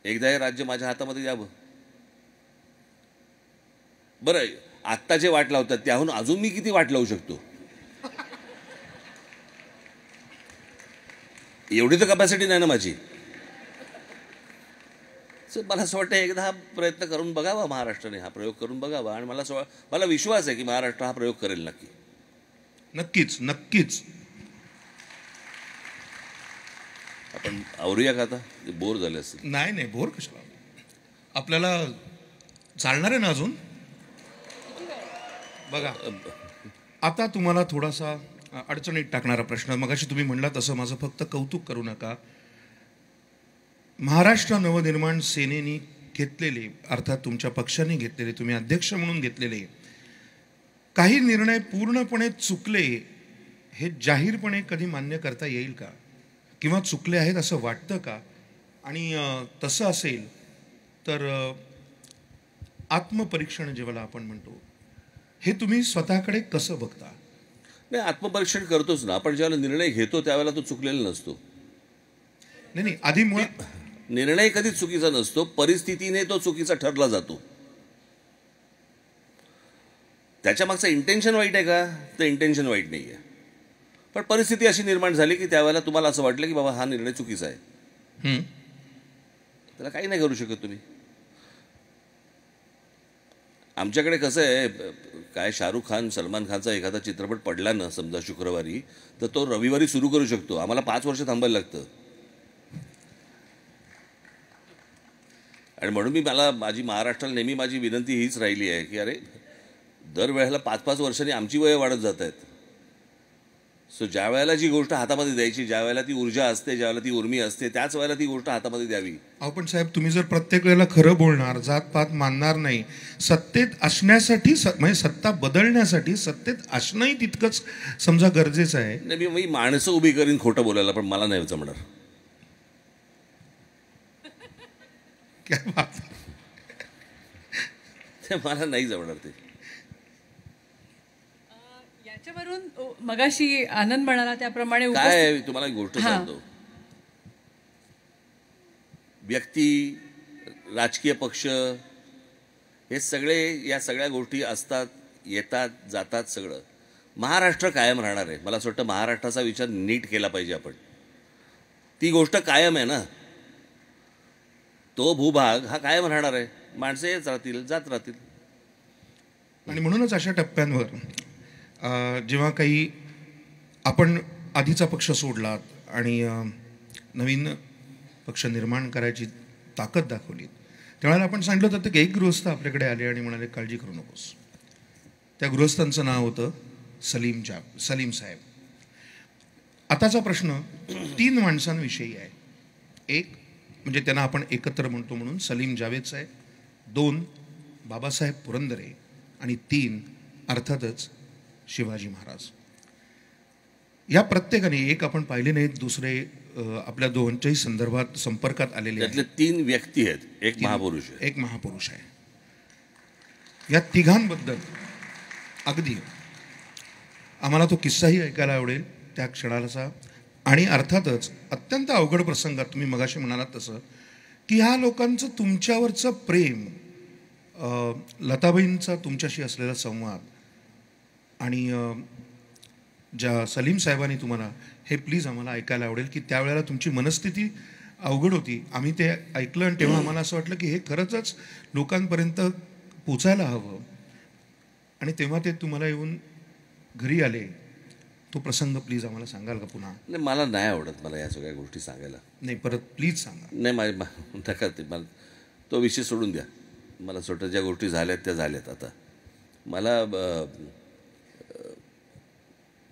एकदा हे राज्य माझ्या हातामध्ये द्यावं. बरं, आत्ता जे वाट लावतात त्याहून अजून मी किती वाट लावू शकतो? एवढी तर कपॅसिटी नाही ना माझी. मला असं वाटतं एकदा हा प्रयत्न करून बघावा, महाराष्ट्राने हा प्रयोग करून बघावा. आणि मला विश्वास आहे की महाराष्ट्र हा प्रयोग करेल नक्की. नक्कीच नक्कीच. आपण आवरूया का आता? बोर झाले असेल. नाही नाही, बोर कशाला, आपल्याला चालणार आहे ना अजून. बघा आता तुम्हाला थोडासा अडचणीत टाकणारा प्रश्न. मगाशी तुम्ही म्हणला तसं माझं फक्त कौतुक करू नका. महाराष्ट्र नवनिर्माण सेनेने घेतलेले, अर्थात तुमच्या पक्षाने घेतलेले, तुम्ही अध्यक्ष म्हणून घेतलेले काही निर्णय पूर्णपणे चुकले हे जाहीरपणे कधी मान्य करता येईल का? किंवा चुकले आहेत असं वाटतं का? आणि तसं असेल तर आत्मपरीक्षण जेव्हा आपण म्हणतो हे तुम्ही स्वतःकडे कसं बघता? नाही, आत्मपरीक्षण करतोच ना आपण. ज्यावेळेला निर्णय घेतो त्यावेळेला तो चुकलेला नसतो. नाही, आधी मुळात निर्णय कधीच चुकीचा नसतो, परिस्थितीने तो चुकीचा ठरला जातो. त्याच्या मागचं इंटेन्शन वाईट आहे का? तर इंटेन्शन वाईट नाही आहे, पण परिस्थिती अशी निर्माण झाली की त्यावेळेला तुम्हाला असं वाटलं की बाबा हा निर्णय चुकीचा आहे. त्याला काही नाही करू शकत तुम्ही. आमच्याकडे कसं आहे, काय शाहरुख खान सलमान खानचा एखादा चित्रपट पडला ना समजा शुक्रवारी, तर तो रविवारी सुरू करू शकतो. आम्हाला 5 वर्ष थांबायला लागतं. आणि म्हणून मला माझी महाराष्ट्राला नेहमी माझी विनंती हीच राहिली आहे की अरे दरवेळेला 5-5 वर्षांनी आमची वय वाढत जात आहेत. सो ज्या वेळेला जी गोष्ट हातामध्ये द्यायची, ज्या वेळेला ती ऊर्जा असते, ज्या वेळेला ती उर्मी असते, त्याच वेळेला ती गोष्ट हातामध्ये द्यावी. अहो पण साहेब, तुम्ही जर प्रत्येक वेळेला खरं बोलणार, जातपात मानणार नाही, सत्तेत असण्यासाठी म्हणजे सत्ता बदलण्यासाठी सत्तेत असणंही तितकंच समजा गरजेचं आहे. नाही, मी माणसं उभी करीन खोटं बोलायला, पण मला नाही जमणार. क्या बात. ते मला नाही जमणार ते. याच्यावरून मगाशी आनंद म्हणाला त्याप्रमाणे काय आहे, तुम्हाला एक गोष्ट सांगतो. व्यक्ती, राजकीय पक्ष हे सगळे, या सगळ्या गोष्टी असतात, येतात, जातात. सगळं महाराष्ट्र कायम राहणार आहे. मला असं वाटतं महाराष्ट्राचा विचार नीट केला पाहिजे आपण. ती गोष्ट कायम आहे ना, तो भूभाग हा कायम राहणार आहे. माणसं येत राहतील, जात राहतील. आणि म्हणूनच अशा टप्प्यांवर जेव्हा काही आपण आधीचा पक्ष सोडलात आणि नवीन पक्ष निर्माण करायची ताकद दाखवली, त्यावेळेला आपण सांगितलं होतं की एक गृहस्थ आपल्याकडे आले आणि म्हणाले काळजी करू नकोस. त्या गृहस्थांचं नाव होतं सलीम साहेब. आताचा प्रश्न 3 माणसांविषयी आहे. एक म्हणजे त्यांना आपण एकत्र म्हणतो म्हणून सलीम जावेद साहेब, 2 बाबासाहेब पुरंदरे आणि 3 अर्थातच शिवाजी महाराज. या प्रत्येकाने, एक आपण पाहिले नाहीत, दुसरे आपल्या दोघांच्याही संदर्भात संपर्कात आलेले आहेत. त्यातले 3 व्यक्ती आहेत, एक महापुरुष आहे. एक महापुरुष आहे. या तिघांबद्दल अगदी आम्हाला तो किस्साही ऐकायला आवडेल त्या क्षणाचा. आणि अर्थातच अत्यंत अवघड प्रसंगात तुम्ही मगाशी म्हणालात तसं की ह्या लोकांचं तुमच्यावरचं प्रेम, लताबाईंचा तुमच्याशी असलेला संवाद आणि ज्या सलीम साहेबांनी तुम्हाला, हे प्लीज आम्हाला ऐकायला आवडेल की त्यावेळेला तुमची मनस्थिती अवघड होती. आम्ही ते ऐकलं आणि तेव्हा आम्हाला असं वाटलं की हे खरंच लोकांपर्यंत पोचायला हवं. आणि तेव्हा ते तुम्हाला येऊन घरी आले, तो प्रसंग प्लीज आम्हाला सांगाल का पुन्हा? नाही, मला नाही आवडत मला या सगळ्या गोष्टी सांगायला. नाही, परत प्लीज सांगा. नाही, नका ते, मला तो विषय सोडून द्या. मला असं वाटतं ज्या गोष्टी झाल्यात त्या झाल्यात. आता मला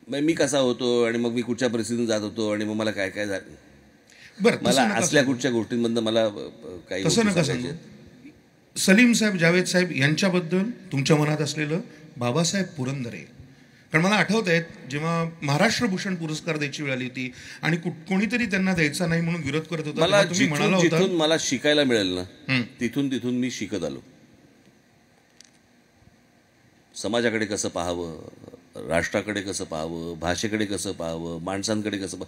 मी कसा होतो आणि मग मी कुठच्या परिस्थितीतून जात होतो आणि मग मला काय काय झालं, बरं मला असल्या कुठच्या गोष्टींमधनं मला काही तसं नका सांगू. सलीम साहेब, जावेद साहेब यांच्याबद्दल तुमच्या मनात असलेलं बाबासाहेब पुरंदरे. कारण मला आठवत आहे जेव्हा महाराष्ट्र भूषण पुरस्कार द्यायची वेळ आली होती आणि कोणीतरी त्यांना द्यायचा नाही म्हणून विरोध करत होता, मला तुम्ही म्हणाला होता जिथून मला शिकायला मिळेल ना तिथून मी शिकत आलो. समाजाकडे कसं पाहावं, राष्ट्राकडे कसं पाहावं, भाषेकडे कसं पाहावं, माणसांकडे कसं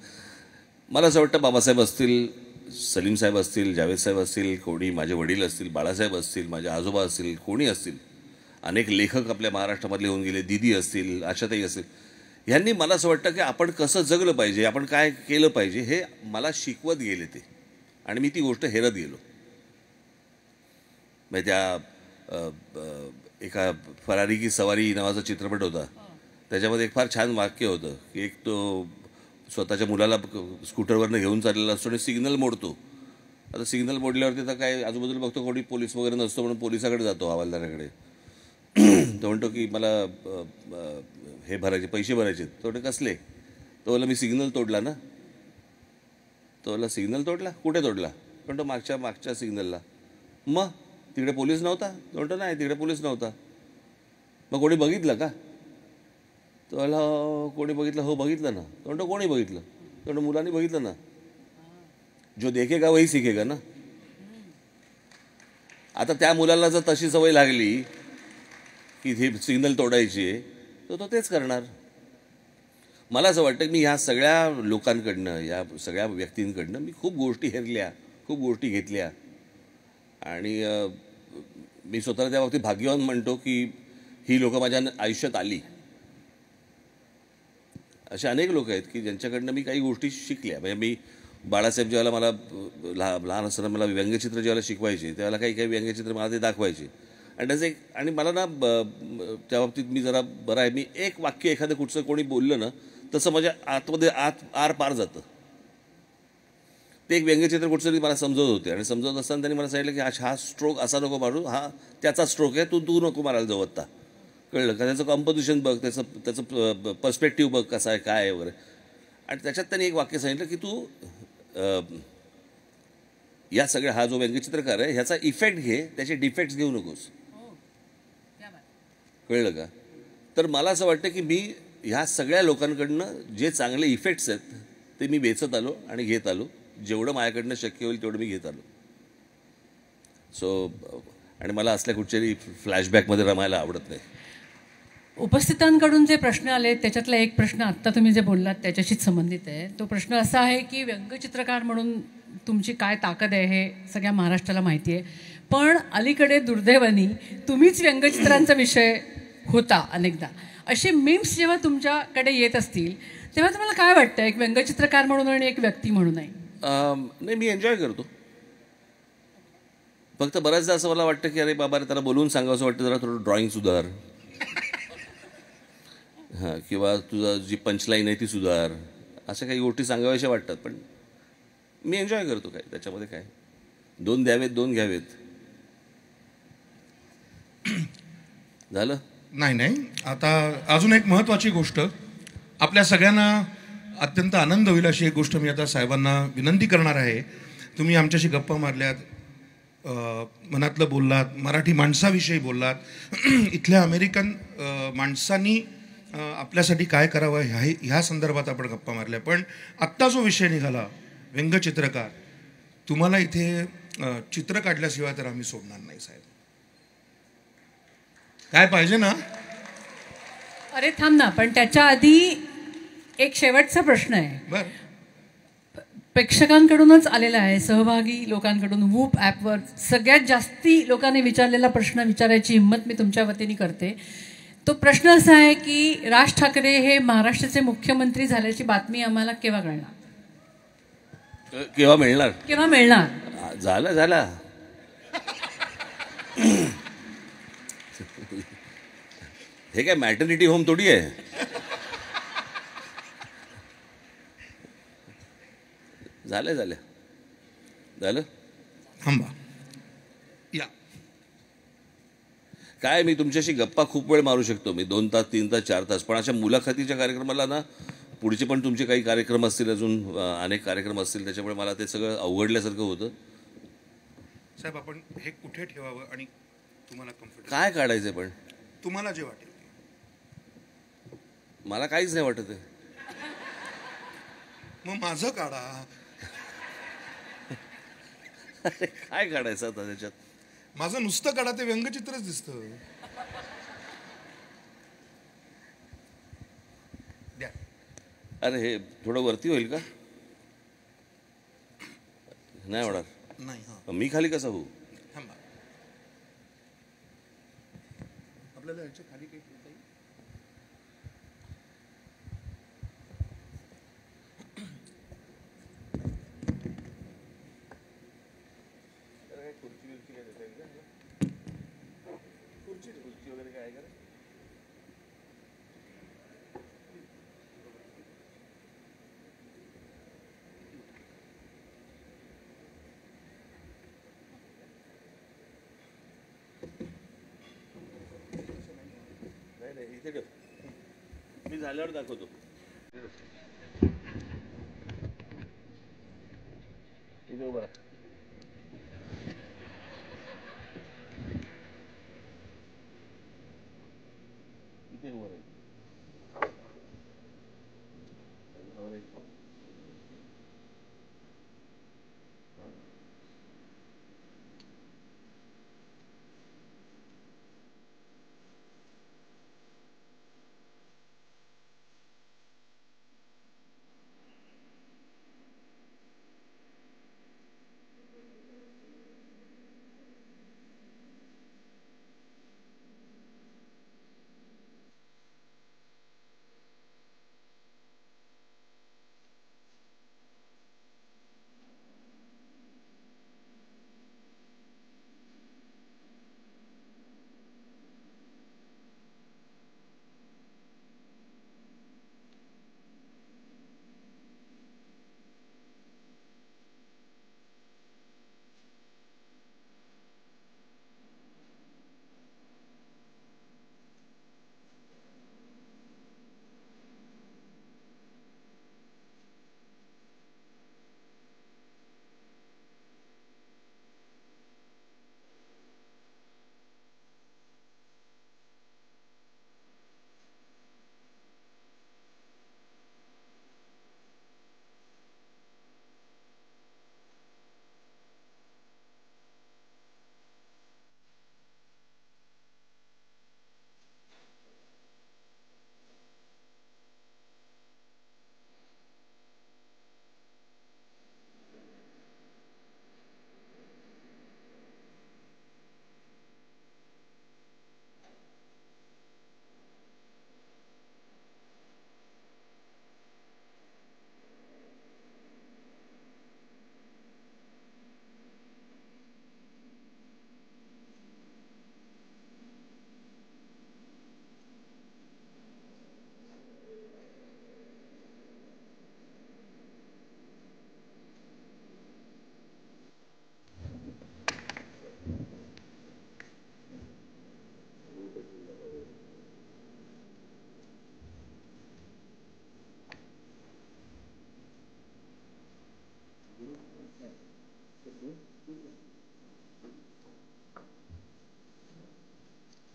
मला असं वाटतं बाबासाहेब असतील, सलीम साहेब असतील, जावेद साहेब असतील, कोणी माझे वडील असतील, बाळासाहेब असतील, माझे आजोबा असतील, कोणी असतील, अनेक लेखक आपल्या महाराष्ट्रामधले होऊन गेले, दीदी असतील, आशाताई असतील, ह्यांनी मला असं वाटतं की आपण कसं जगलं पाहिजे, आपण काय केलं पाहिजे हे मला शिकवत गेले ते. आणि मी ती गोष्ट हेरत गेलो. म्हणजे त्या एका फरारी की सवारी नावाचा चित्रपट होता, त्याच्यामध्ये एक फार छान वाक्य होतं की एक तो स्वतःच्या मुलाला स्कूटरवरनं घेऊन चाललेला असतो आणि सिग्नल मोडतो. आता सिग्नल मोडल्यावरती तर काय आजूबाजूला बघतो कोणी पोलीस वगैरे नसतो म्हणून पोलिसाकडे जातो, हवालदाराकडे. तो म्हणतो की मला हे भरायचे पैसे भरायचे. तो कसले? तो बोला मी सिग्नल तोडला ना. तो बोला सिग्नल तोडला? कुठे तोडला? पण तो मागच्या सिग्नलला. मग तिकडे पोलीस नव्हता? तो म्हणतो नाही तिकडे पोलीस नव्हता. मग कोणी बघितलं का? तो बोला कोणी बघितलं? हो बघितलं ना. तो म्हणतो कोणी बघितलं? तो म्हणतो मुलांनी बघितलं ना. जो देखेगा वही सीखेगा ना. आता त्या मुलाला जर तशी सवय लागली की हे सिग्नल तोडायची आहे तर तो तेच करणार. मला असं वाटतं की मी ह्या सगळ्या लोकांकडनं, या सगळ्या व्यक्तींकडनं मी खूप गोष्टी हेरल्या, खूप गोष्टी घेतल्या. आणि मी स्वतःला त्या बाबतीत भाग्यवान म्हणतो की ही लोकं माझ्या आयुष्यात आली. असे अनेक लोक आहेत की ज्यांच्याकडनं मी काही गोष्टी शिकल्या. म्हणजे मी बाळासाहेब ज्यावेळेला मला लहान असताना मला व्यंगचित्र ज्यावेळेला शिकवायचे त्यावेळेला काही व्यंगचित्र मला ते दाखवायचे. आणि त्याचं आणि मला ना त्या बाबतीत मी जरा बरं आहे. मी एक वाक्य एखादं कुठचं कोणी बोललं ना तसं माझ्या आतमध्ये आर पार जातं. ते एक व्यंगचित्र कुठचं तरी मला समजवत होते. आणि समजवत असताना त्यांनी मला सांगितलं की हा स्ट्रोक असा नको मारू, हा त्याचा स्ट्रोक आहे, तू नको मारायला जाऊ आत्ता. कळलं का? त्याचं कॉम्पोजिशन बघ, त्याचं पर्स्पेक्टिव्ह बघ कसा आहे काय आहे वगैरे. आणि त्याच्यात त्यांनी एक वाक्य सांगितलं की तू या सगळ्या हा जो व्यंगचित्रकार आहे ह्याचा इफेक्ट घे, त्याचे डिफेक्ट्स घेऊ नकोस. कळलं का? तर मला असं वाटतं की मी ह्या सगळ्या लोकांकडनं जे चांगले इफेक्ट्स आहेत ते मी वेचत आलो आणि घेत आलो. जेवढं माझ्याकडनं शक्य होईल तेवढं मी घेत आलो. सो आणि मला असल्या कुठच्याही फ्लॅशबॅकमध्ये रमायला आवडत नाही. उपस्थितांकडून जे प्रश्न आले त्याच्यातला एक प्रश्न आत्ता तुम्ही जे बोललात त्याच्याशीच संबंधित आहे. तो प्रश्न असा आहे की व्यंगचित्रकार म्हणून तुमची काय ताकद आहे हे सगळ्या महाराष्ट्राला माहिती आहे. पण अलीकडे दुर्दैवाने तुम्हीच व्यंगचित्रांचा विषय होता अनेकदा. असे मीम्स जेव्हा तुमच्याकडे येत असतील तेव्हा तुम्हाला काय वाटतं एक व्यंगचित्रकार म्हणून आणि एक व्यक्ती म्हणूनही? नाही मी एन्जॉय करतो. फक्त बऱ्याचदा असं मला वाटतं की अरे बाबा रे त्याला बोलवून सांगावं असं वाटतं जरा थोडं ड्रॉइंग सुधार. हां, किंवा तुझा जी पंचलाईन आहे ती सुधार. अशा काही गोष्टी सांगाव्याशा वाटतात. पण मी एन्जॉय करतो. काय त्याच्यामध्ये काय, 2 द्यावेत 2 घ्यावेत. झालं? नाही. आता अजून एक महत्त्वाची गोष्ट, आपल्या सगळ्यांना अत्यंत आनंद होईल अशी एक गोष्ट मी आता साहेबांना विनंती करणार आहे. तुम्ही आमच्याशी गप्पा मारल्यात, मनातलं बोललात, मराठी माणसाविषयी बोललात, इथल्या अमेरिकन माणसांनी आपल्यासाठी काय करावं ह्या संदर्भात आपण गप्पा मारल्या. पण आत्ता जो विषय निघाला व्यंगचित्रकार, तुम्हाला इथे चित्र काढल्याशिवाय तर आम्ही सोडणार नाही साहेब. काय पाहिजे ना? अरे थांब ना, पण त्याच्या आधी एक शेवटचा प्रश्न आहे. बरं, प्रेक्षकांकडूनच आलेला आहे, सहभागी लोकांकडून. वूप ॲपवर सगळ्यात जास्ती लोकांनी विचारलेला प्रश्न विचारायची हिंमत मी तुमच्या वतीने करते. तो प्रश्न असा आहे की राज ठाकरे हे महाराष्ट्राचे मुख्यमंत्री झाल्याची बातमी आम्हाला केव्हा कळणार? केव्हा मिळणार? केव्हा मिळणार? झाला हे काय मॅटर्निटी होम थोडी आहे. झालं. थांबा या. काय मी तुमच्याशी गप्पा खूप वेळ मारू शकतो. मी 2 तास 3 तास 4 तास. पण अशा मुलाखतीच्या कार्यक्रमाला ना पुढचे पण तुमचे काही कार्यक्रम असतील, अजून अनेक कार्यक्रम असतील, त्याच्यामुळे मला ते सगळं अवघडल्यासारखं होतं. साहेब आपण हे कुठे ठेवावं आणि तुम्हाला कम्फर्टेबल काय काढायचं पण तुम्हाला जे वाटेल? मला काहीच नाही वाटत आहे. मग माझं काढा. अरे काय काढायचं आता त्याच्यात? माझं नुसतं काढा, ते व्यंगचित्रच दिसतं. द्या. अरे हे थोडं वरती होईल का? नाही होणार. नाही. हां, मी खाली कसा होऊ? थांबा. आपल्याला याच्या खाली काही ठेवता येईल? खुर्ची वगैरे काय का? नाही इथे ठेव. मी झाल्यावर दाखवतो. इथे उभा राहा. इथे उभा राहा.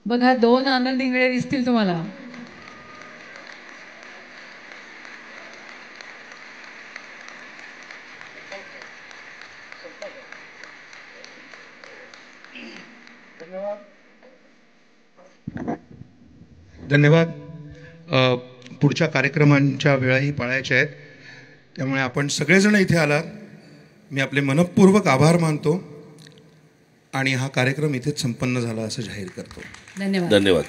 बघा 2 आनंद इंगळे दिसतील तुम्हाला. धन्यवाद. पुढच्या कार्यक्रमांच्या वेळाही पाळायच्या आहेत, त्यामुळे आपण सगळेजण इथे आलात. मी आपले मनपूर्वक आभार मानतो आणि हा कार्यक्रम इथेच संपन्न झाला असं जाहीर करतो. धन्यवाद. धन्यवाद.